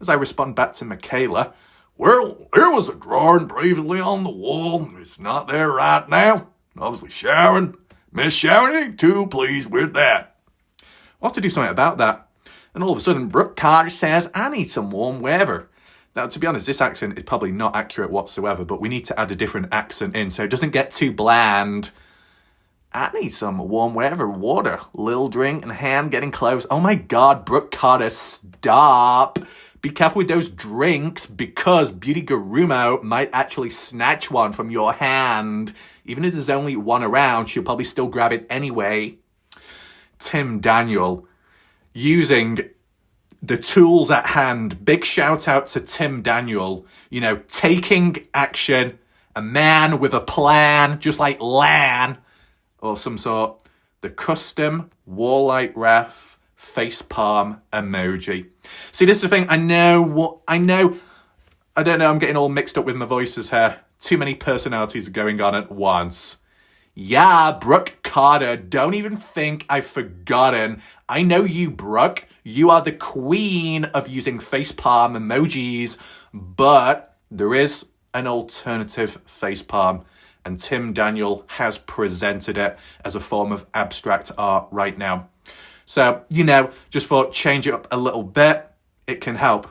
As I respond back to Michaela, well, there was a drawing previously on the wall. It's not there right now. Obviously, Sharon. Miss Sharon ain't too pleased with that. We'll have to do something about that. And all of a sudden, Brooke Carter says, I need some warm weather. Now, to be honest, this accent is probably not accurate whatsoever, but we need to add a different accent in so it doesn't get too bland. I need some warm weather water. Little drink and hand getting close. Oh my God, Brooke Carter, stop. Be careful with those drinks because Beauty Garumo might actually snatch one from your hand. Even if there's only one around, she'll probably still grab it anyway. Tim Daniel, using the tools at hand. Big shout out to Tim Daniel. Taking action. A man with a plan, just like Lan. Or some sort. The custom Warlike Raph facepalm emoji. See, this is the thing. I don't know. I'm getting all mixed up with my voices here. Too many personalities going on at once. Yeah, Brooke Carter, don't even think I've forgotten. I know you, Brooke. You are the queen of using facepalm emojis, but there is an alternative facepalm, and Tim Daniel has presented it as a form of abstract art right now. So, just thought change it up a little bit. It can help.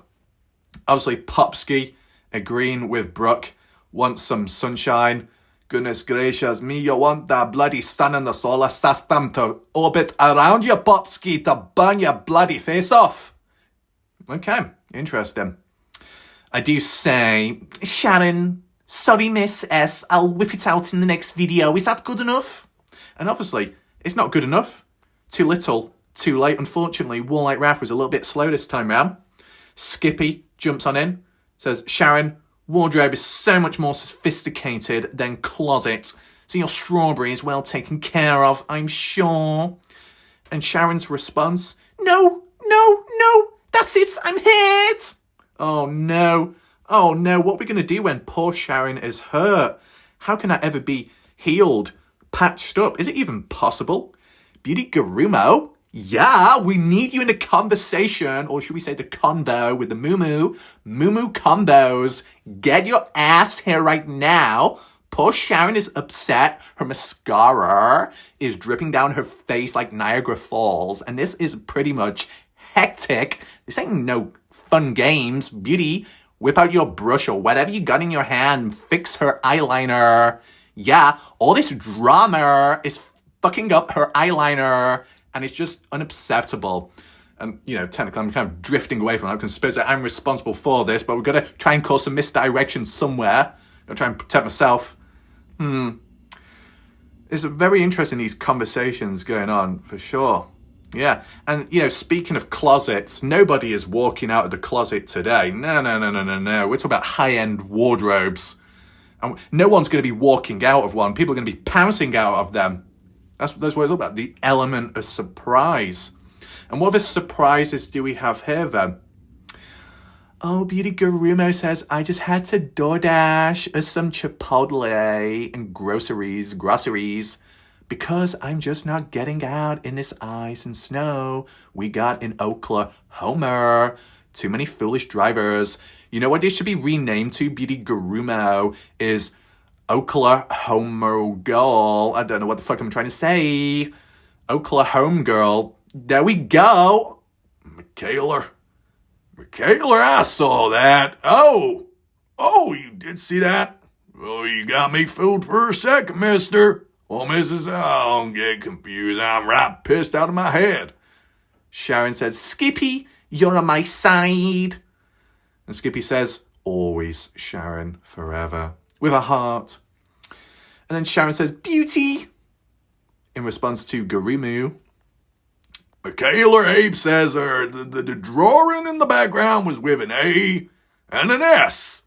Obviously, Popski agreeing with Brooke. Want some sunshine? Goodness gracious me, you want that bloody sun in the solar system to orbit around you, Popski, to burn your bloody face off. Okay, interesting. I do say, Sharon, sorry Miss S, I'll whip it out in the next video. Is that good enough? And obviously, it's not good enough. Too little, too late. Unfortunately, Warlike Raph was a little bit slow this time round. Skippy jumps on in, says, Sharon, wardrobe is so much more sophisticated than closet, so your strawberry is well taken care of, I'm sure. And Sharon's response, no, that's it, I'm hurt. Oh no, what are we going to do when poor Sharon is hurt? How can that ever be healed, patched up? Is it even possible? Beauty Garumo? Yeah, we need you in the conversation, or should we say the convo with the Moo combos. Get your ass here right now. Poor Sharon is upset. Her mascara is dripping down her face like Niagara Falls. And this is pretty much hectic. This ain't no fun games. Beauty, whip out your brush or whatever you got in your hand and fix her eyeliner. Yeah, all this drama is fucking up her eyeliner. And it's just unacceptable. And, technically I'm kind of drifting away from that conspiracy. I'm responsible for this, but we've got to try and cause some misdirection somewhere. I'll try and protect myself. It's very interesting, these conversations going on, for sure. Yeah. And, speaking of closets, nobody is walking out of the closet today. No. We're talking about high-end wardrobes. And no one's going to be walking out of one. People are going to be pouncing out of them. That's what it's all about, the element of surprise. And what other surprises do we have here, then? Oh, Beauty Garumo says, I just had to DoorDash some Chipotle and groceries, because I'm just not getting out in this ice and snow we got in Oklahoma. Too many foolish drivers. You know what they should be renamed to, Beauty Garumo, is Oklahoma Girl. I don't know what the fuck I'm trying to say. Oklahoma Girl. There we go. Michaela, I saw that. Oh, you did see that? Oh, you got me fooled for a second, mister. Oh, Mrs. Oh, don't get confused. I'm right pissed out of my head. Sharon says, Skippy, you're on my side. And Skippy says, always, Sharon, forever. With a heart. And then Sharon says, Beauty. In response to Garumu. Michaela, Abe says the drawing in the background was with an A and an S.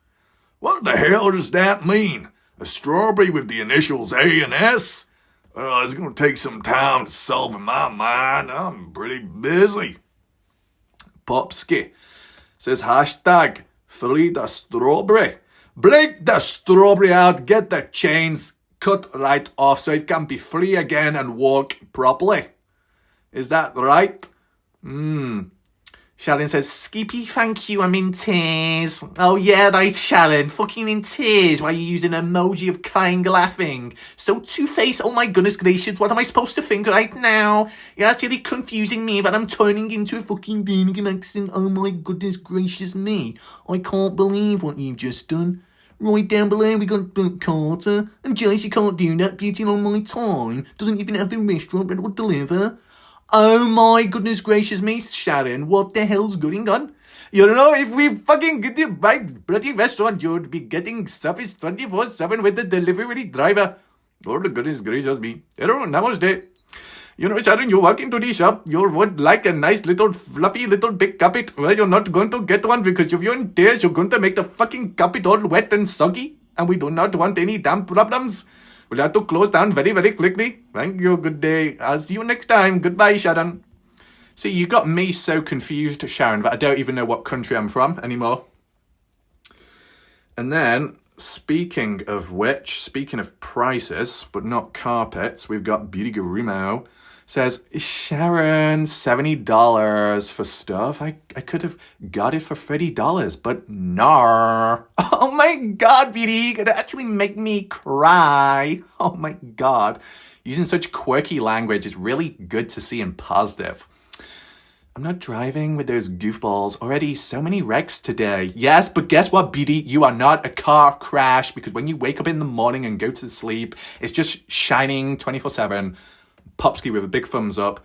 What the hell does that mean? A strawberry with the initials A and S? Well, it's going to take some time to solve in my mind. I'm pretty busy. Popsky says hashtag free the strawberry. Break the strawberry out, get the chains cut right off so it can be free again and walk properly. Is that right? Sharon says, Skippy, thank you, I'm in tears. Oh yeah, right, Sharon, fucking in tears while you're using an emoji of crying laughing. So Two-Face, oh my goodness gracious, what am I supposed to think right now? Yeah, it's really confusing me that I'm turning into a fucking Birmingham accent. Oh my goodness gracious me. I can't believe what you've just done. Right down below we got Carter. I'm jealous you can't do that, Beauty, on my time. Doesn't even have a restaurant that will deliver. Oh my goodness gracious me, Sharon, what the hell's going on? You know, if we fucking get the right bloody restaurant, you'd be getting service 24/7 with the delivery driver. Oh, the goodness gracious me. Hello, namaste. You know, Sharon, you walk into the shop, you would like a nice little fluffy little big carpet. Well, you're not going to get one because if you're in tears, you're going to make the fucking carpet all wet and soggy. And we do not want any damn problems. We'll have to close down very, very quickly. Thank you. Good day. I'll see you next time. Goodbye, Sharon. See, you got me so confused, Sharon, that I don't even know what country I'm from anymore. And then, speaking of prices, but not carpets, we've got Beauty Garumo says, Sharon, $70 for stuff. I could have got it for $30, but no. Oh my God, Beauty, it actually make me cry. Oh my God. Using such quirky language is really good to see and positive. I'm not driving with those goofballs. Already so many wrecks today. Yes, but guess what, Beauty? You are not a car crash because when you wake up in the morning and go to sleep, it's just shining 24/7. Popsky with a big thumbs up.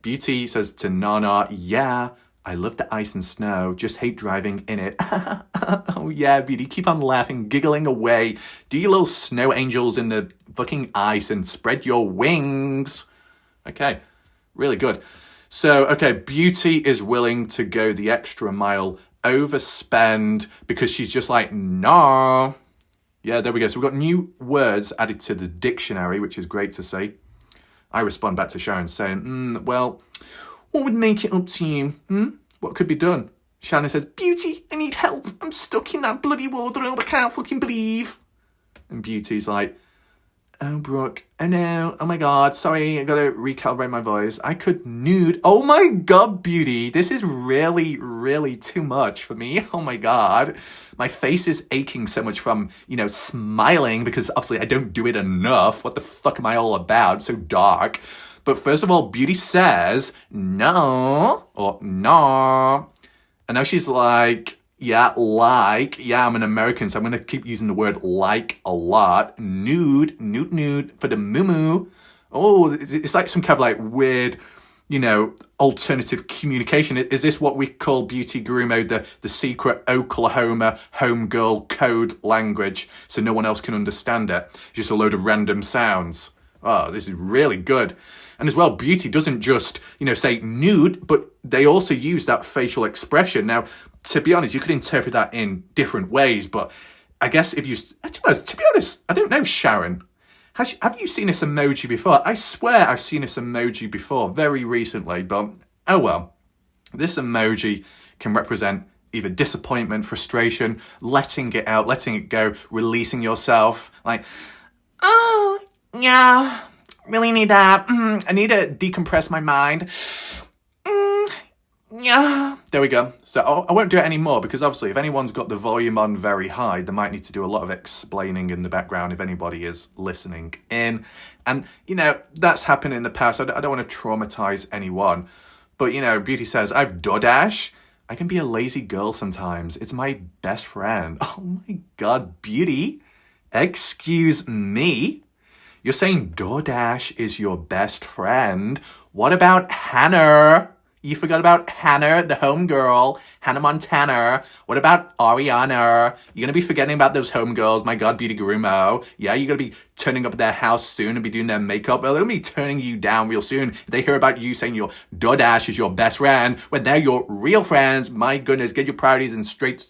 Beauty says to Nana, yeah, I love the ice and snow, just hate driving in it. Oh yeah, Beauty, keep on laughing, giggling away. Do your little snow angels in the fucking ice and spread your wings. Okay, really good. So, okay, Beauty is willing to go the extra mile, overspend, because she's just like, no. Yeah, there we go. So we've got new words added to the dictionary, which is great to see. I respond back to Sharon saying, well, what would make it up to you? What could be done? Sharon says, Beauty, I need help. I'm stuck in that bloody wardrobe. I can't fucking breathe. And Beauty's like, Oh, Brooke. Oh, no. Oh, my God. Sorry, I gotta recalibrate my voice. I could nude. Oh, my God, Beauty. This is really, really too much for me. Oh, my God. My face is aching so much from, smiling because obviously I don't do it enough. What the fuck am I all about? So dark. But first of all, Beauty says, no, or no. And now she's like, yeah, I'm an American, so I'm going to keep using the word like a lot. Nude for the moo. Oh, it's like some kind of like weird, alternative communication. Is this what we call Beauty Gurumo, the secret Oklahoma homegirl code language, so no one else can understand it? Just a load of random sounds. Oh, this is really good. And as well, Beauty doesn't just, say nude, but they also use that facial expression. Now, to be honest, you could interpret that in different ways, but I guess to be honest, I don't know, Sharon. Have you seen this emoji before? I swear I've seen this emoji before, very recently, but oh well. This emoji can represent either disappointment, frustration, letting it out, letting it go, releasing yourself. Like, oh, yeah, really need that. I need to decompress my mind. Yeah. There we go. So I won't do it anymore because obviously if anyone's got the volume on very high, they might need to do a lot of explaining in the background if anybody is listening in. And, that's happened in the past. I don't want to traumatize anyone. But, Beauty says, I've DoorDash. I can be a lazy girl sometimes. It's my best friend. Oh my God, Beauty. Excuse me. You're saying DoorDash is your best friend. What about Hannah? You forgot about Hannah, the homegirl, Hannah Montana. What about Ariana? You're going to be forgetting about those homegirls. My God, Beauty Gurumo. Yeah, you're going to be turning up at their house soon and be doing their makeup. They're going to be turning you down real soon. If they hear about you saying your DoorDash is your best friend when they're your real friends, my goodness, get your priorities in straight.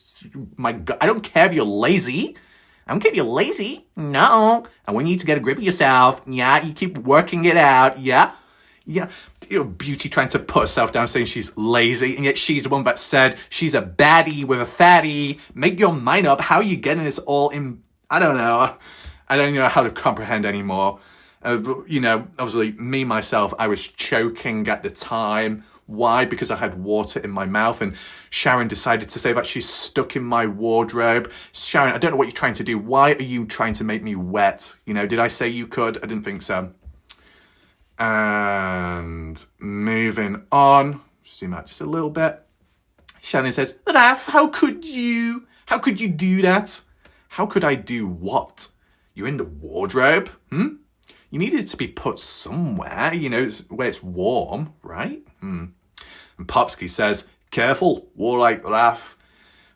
My God, I don't care if you're lazy. I don't care if you're lazy. No. And when you need to get a grip of yourself, yeah, you keep working it out. Yeah. Yeah, Beauty trying to put herself down saying she's lazy, and yet she's the one that said she's a baddie with a fatty. Make your mind up. How are you getting this all in? I don't know. I don't know how to comprehend anymore. Obviously, me, myself, I was choking at the time. Why? Because I had water in my mouth, and Sharon decided to say that she's stuck in my wardrobe. Sharon, I don't know what you're trying to do. Why are you trying to make me wet? Did I say you could? I didn't think so. And moving on, zoom out just a little bit. Shannon says, Raf, how could you? How could you do that? How could I do what? You're in the wardrobe? You needed to be put somewhere, where it's warm, right? And Popsky says, careful, warlike Raf.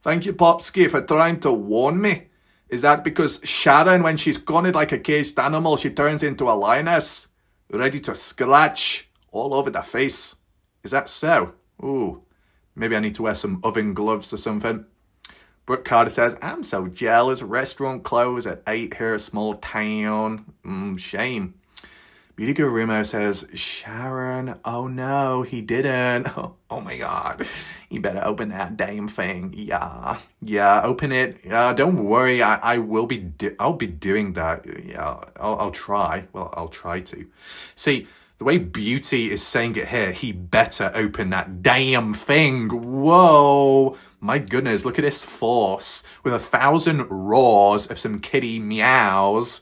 Thank you, Popsky, for trying to warn me. Is that because Sharon, when she's cornered like a caged animal, she turns into a lioness? Ready to scratch all over the face. Is that so? Ooh, maybe I need to wear some oven gloves or something. Brooke Carter says, I'm so jealous. Restaurant closed at 8 here, small town. Shame. Beauty Gurumo says, Sharon, oh no, he didn't. Oh my God. You better open that damn thing. Yeah, open it. Yeah, don't worry. I'll be doing that. Yeah, I'll try. Well, I'll try to. See, the way Beauty is saying it here, he better open that damn thing. Whoa. My goodness, look at this force with 1,000 roars of some kitty meows.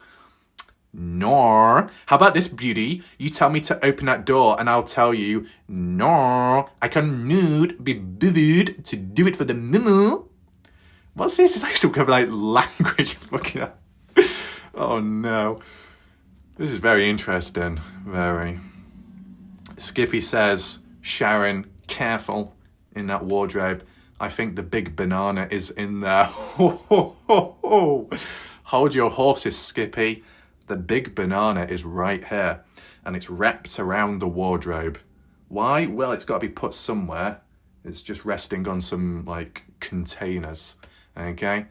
No. How about this, Beauty? You tell me to open that door and I'll tell you, no, I can nude be booed to do it for the moo. What's this? It's like some kind of like language looking at. Oh no. This is very interesting. Very. Skippy says, Sharon, careful in that wardrobe. I think the big banana is in there. Hold your horses, Skippy. The big banana is right here, and it's wrapped around the wardrobe. Why? Well, it's got to be put somewhere. It's just resting on some, containers, okay?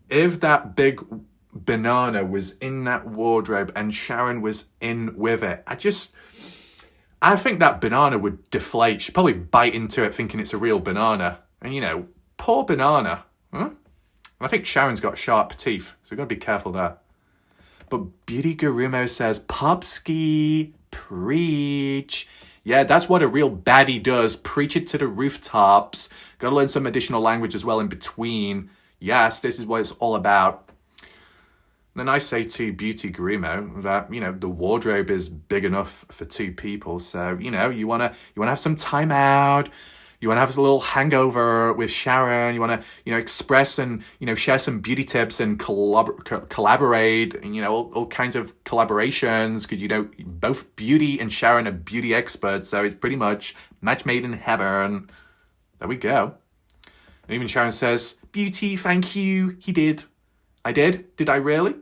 If that big banana was in that wardrobe and Sharon was in with it, I think that banana would deflate. She'd probably bite into it thinking it's a real banana. And, poor banana. Huh? And I think Sharon's got sharp teeth, so we've got to be careful there. But Beauty Gurumo says, Popski, preach. Yeah, that's what a real baddie does. Preach it to the rooftops. Gotta learn some additional language as well in between. Yes, this is what it's all about. Then I say to Beauty Gurumo that, the wardrobe is big enough for 2 people. So, you wanna have some time out. You want to have a little hangover with Sharon. You want to, express and, share some beauty tips and collaborate, and, all kinds of collaborations. Because, both Beauty and Sharon are beauty experts. So it's pretty much match made in heaven. There we go. And even Sharon says, Beauty, thank you. He did. I did? Did I really?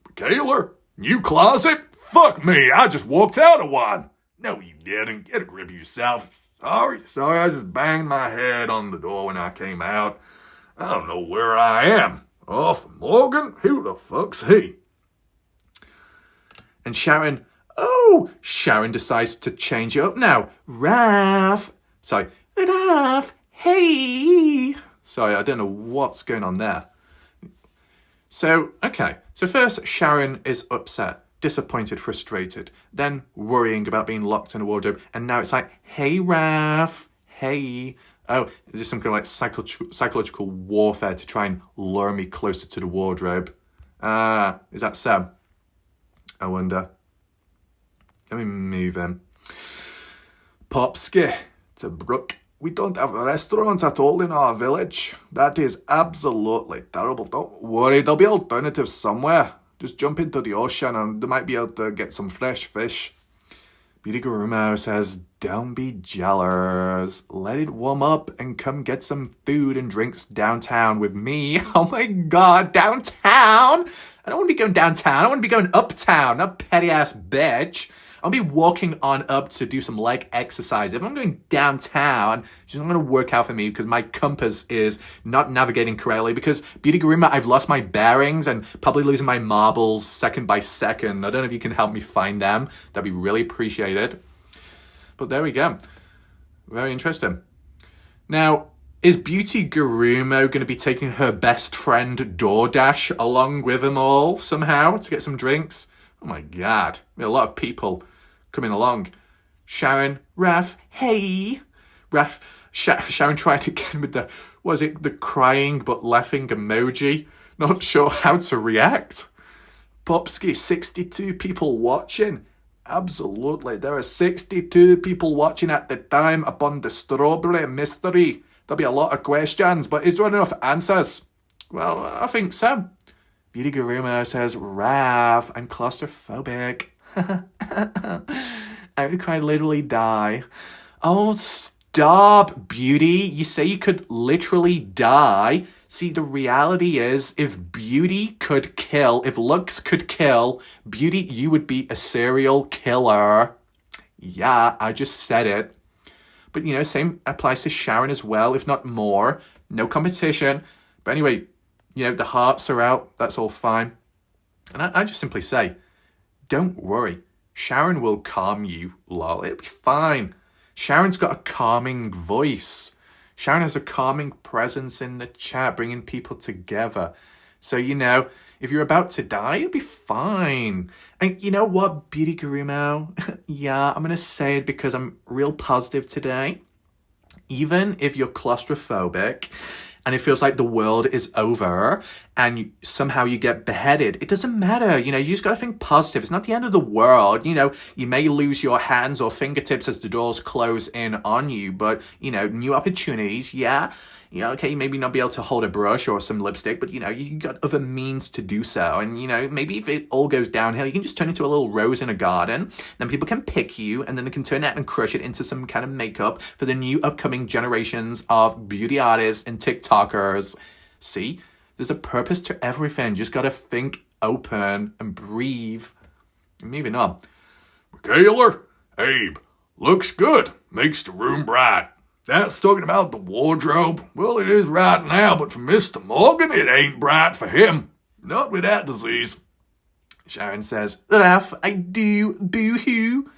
Michaela, new closet? Fuck me, I just walked out of one. No, you didn't. Get a grip of yourself. Sorry, I just banged my head on the door when I came out. I don't know where I am. Off Morgan? Who the fuck's he? And Sharon decides to change it up now. Raph, hey. Sorry, I don't know what's going on there. So first Sharon is upset, disappointed, frustrated, then worrying about being locked in a wardrobe, and now it's like, hey, Raph, hey. Oh, is this some kind of like psychological warfare to try and lure me closer to the wardrobe? Is that so? I wonder. Let me move in. Popski, to Brooke, we don't have restaurants at all in our village. That is absolutely terrible. Don't worry, there'll be alternatives somewhere. Just jump into the ocean and they might be able to get some fresh fish. Beauty Gurumo says, don't be jealous. Let it warm up and come get some food and drinks downtown with me. Oh my God, downtown? I don't want to be going downtown. I want to be going uptown, not petty ass bitch. I'll be walking on up to do some leg exercise. If I'm going downtown, it's just not going to work out for me because my compass is not navigating correctly. Because Beauty Gurumo, I've lost my bearings and probably losing my marbles second by second. I don't know if you can help me find them. That'd be really appreciated. But there we go. Very interesting. Now, is Beauty Gurumo going to be taking her best friend DoorDash along with them all somehow to get some drinks? Oh my God. A lot of people coming along. Sharon, Raph, hey. Raph, Sharon tried to get him with the crying but laughing emoji. Not sure how to react. Popski, 62 people watching. Absolutely. There are 62 people watching at the time upon the strawberry mystery. There'll be a lot of questions, but is there enough answers? Well, I think so. Beauty Gurumo says, Raph, I'm claustrophobic. I would quite literally die. Oh, stop, Beauty. You say you could literally die. See, the reality is, if beauty could kill, if looks could kill, Beauty, you would be a serial killer. Yeah, I just said it. But, same applies to Sharon as well, if not more. No competition. But anyway, the hearts are out. That's all fine. And I just simply say, don't worry. Sharon will calm you, lol. It'll be fine. Sharon's got a calming voice. Sharon has a calming presence in the chat, bringing people together. So, if you're about to die, it'll be fine. And you know what, Beauty Gurumo? Yeah, I'm going to say it because I'm real positive today. Even if you're claustrophobic and it feels like the world is over and somehow you get beheaded, it doesn't matter. You just got to think positive. It's not the end of the world. You may lose your hands or fingertips as the doors close in on you, but, new opportunities, yeah. Okay, you maybe not be able to hold a brush or some lipstick, but, you got other means to do so. And, maybe if it all goes downhill, you can just turn into a little rose in a garden. Then people can pick you, and then they can turn it and crush it into some kind of makeup for the new upcoming generations of beauty artists and TikTokers. See? There's a purpose to everything. Just got to think open and breathe. Moving on. Michaela, Abe, looks good. Makes the room bright. That's talking about the wardrobe. Well, it is right now, but for Mr. Morgan, it ain't bright for him. Not with that disease. Sharon says, Raph, I do. Boo-hoo.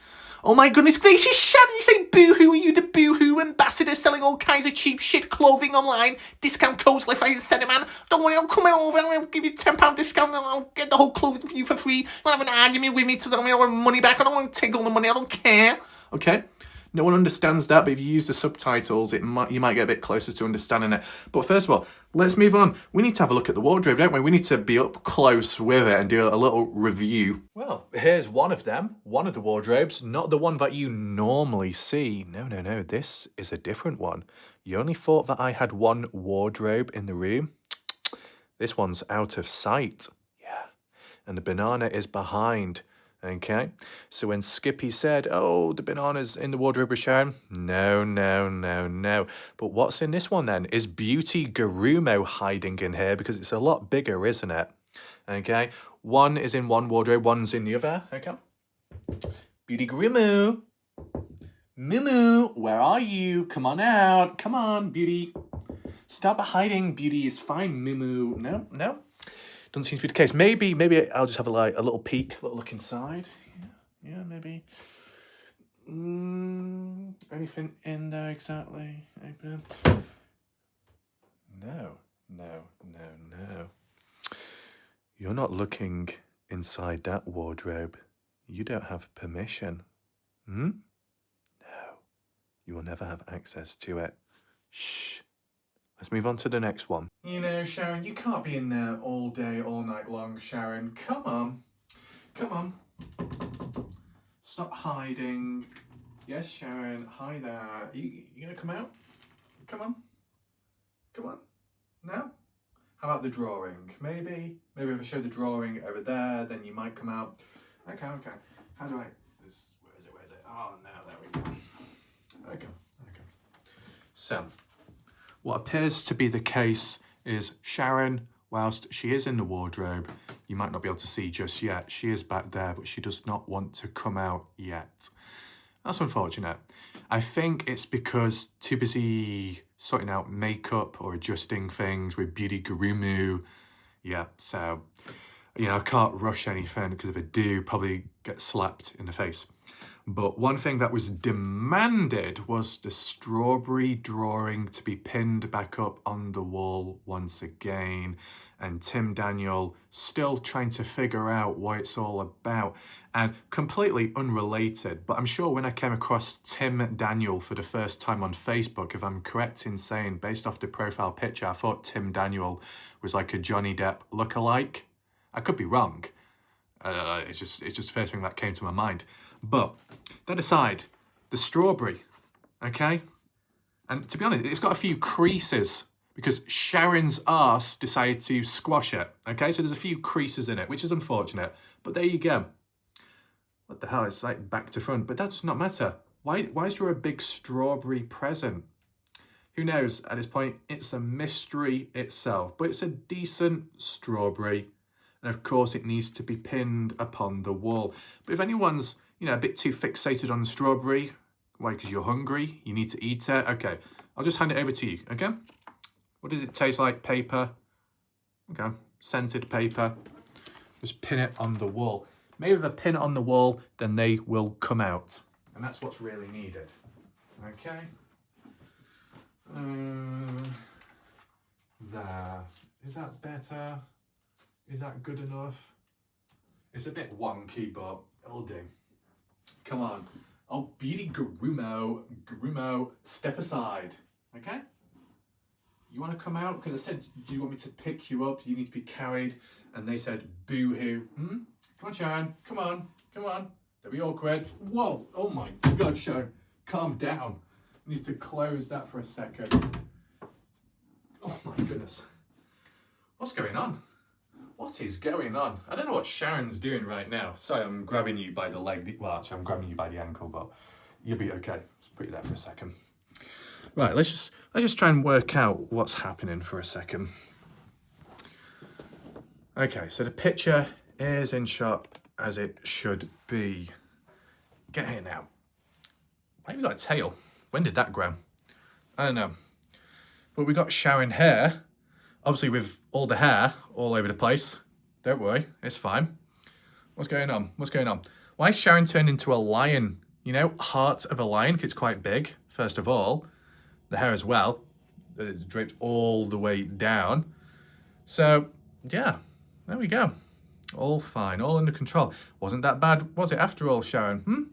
Oh my goodness gracious, Sharon, you say boo-hoo? Are you the boo-hoo ambassador selling all kinds of cheap shit clothing online? Discount codes left, right, and centre, man. Don't worry, I'll come over and I'll give you a £10 discount and I'll get the whole clothing for you for free. You won't have an argument with me to the money back. I don't want to take all the money, I don't care. Okay? No one understands that, but if you use the subtitles, you might get a bit closer to understanding it. But first of all, let's move on. We need to have a look at the wardrobe, don't we? We need to be up close with it and do a little review. Well, here's one of them, one of the wardrobes, not the one that you normally see. No, this is a different one. You only thought that I had one wardrobe in the room. This one's out of sight. Yeah, and the banana is behind. Okay, so when Skippy said, oh, the banana's in the wardrobe with Sharon, no. But what's in this one then? Is Beauty Gurumo hiding in here? Because it's a lot bigger, isn't it? Okay, one is in one wardrobe, one's in the other. Okay, Beauty Gurumo. Mumu, where are you? Come on out. Come on, Beauty. Stop hiding, Beauty is fine, Mumu. No. Doesn't seem to be the case. Maybe I'll just have a little peek, a little look inside. Yeah, maybe. Anything in there exactly? No. You're not looking inside that wardrobe. You don't have permission. No. You will never have access to it. Shh. Let's move on to the next one. You know, Sharon, you can't be in there all day, all night long, Sharon. Come on. Stop hiding. Yes, Sharon, hi there. You gonna come out? Come on. No? How about the drawing? Maybe if I show the drawing over there, then you might come out. Okay. How do I... Where is it? Oh, no, there we go. Okay. So... what appears to be the case is Sharon, whilst she is in the wardrobe, you might not be able to see just yet. She is back there, but she does not want to come out yet. That's unfortunate. I think it's because too busy sorting out makeup or adjusting things with Beauty Gurumo. Yeah, so, I can't rush anything because if I do, probably get slapped in the face. But one thing that was demanded was the strawberry drawing to be pinned back up on the wall once again. And Tim Daniel still trying to figure out what it's all about. And completely unrelated, but I'm sure when I came across Tim Daniel for the first time on Facebook, if I'm correct in saying, based off the profile picture, I thought Tim Daniel was like a Johnny Depp lookalike. I could be wrong. It's just the first thing that came to my mind. But that aside, the strawberry, okay? And to be honest, it's got a few creases because Sharon's arse decided to squash it, okay? So there's a few creases in it, which is unfortunate. But there you go. What the hell? It's like back to front, but that does not matter. Why is there a big strawberry present? Who knows? At this point, it's a mystery itself, but it's a decent strawberry. And of course, it needs to be pinned upon the wall. But if anyone's a bit too fixated on the strawberry. Why? Because you're hungry? You need to eat it? Okay, I'll just hand it over to you, okay? What does it taste like? Paper. Okay, scented paper. Just pin it on the wall. Maybe if I pin it on the wall, then they will come out. And that's what's really needed. Okay? There. Is that better? Is that good enough? It's a bit wonky, but it'll do. Come on. Oh, Beauty Gurumo, step aside. Okay? You want to come out? Because I said, do you want me to pick you up? You need to be carried. And they said, boo-hoo. Come on, Sharon. Come on. Don't be awkward. Whoa. Oh, my God, Sharon. Calm down. I need to close that for a second. Oh, my goodness. What's going on? What is going on? I don't know what Sharon's doing right now. Sorry, I'm grabbing you by the leg. Well, actually, I'm grabbing you by the ankle, but you'll be okay. Just put you there for a second. Right, let's just try and work out what's happening for a second. Okay, so the picture is in shot as it should be. Get here now. Why have you got a tail? When did that grow? I don't know. But we got Sharon here. Obviously with all the hair all over the place. Don't worry, it's fine. What's going on? Why is Sharon turned into a lion? you know, heart of a lion. It's quite big, first of all. The hair as well. It's draped all the way down. So, yeah, there we go. All fine, all under control. Wasn't that bad, was it, after all, Sharon?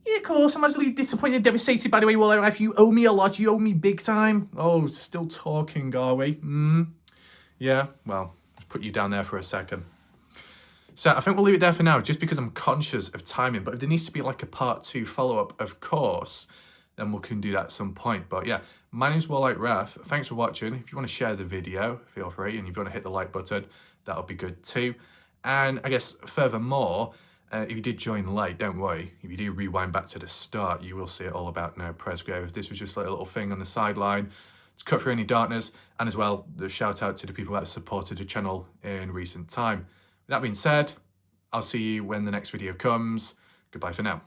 Yeah, of course. I'm absolutely disappointed and devastated by the way, well, if you owe me a lot, you owe me big time. Oh, still talking, are we? Yeah, well, let's put you down there for a second. So I think we'll leave it there for now, just because I'm conscious of timing. But if there needs to be like a part 2 follow-up, of course, then we can do that at some point. But yeah, my name's Warlike Ref. Thanks for watching. If you want to share the video, feel free. And if you want to hit the like button, that'll be good too. And I guess furthermore, if you did join late, don't worry. If you do rewind back to the start, you will see it all about No Presgrave. This was just like a little thing on the sideline to cut through any darkness. And as well, the shout out to the people that have supported the channel in recent time. With that being said, I'll see you when the next video comes. Goodbye for now.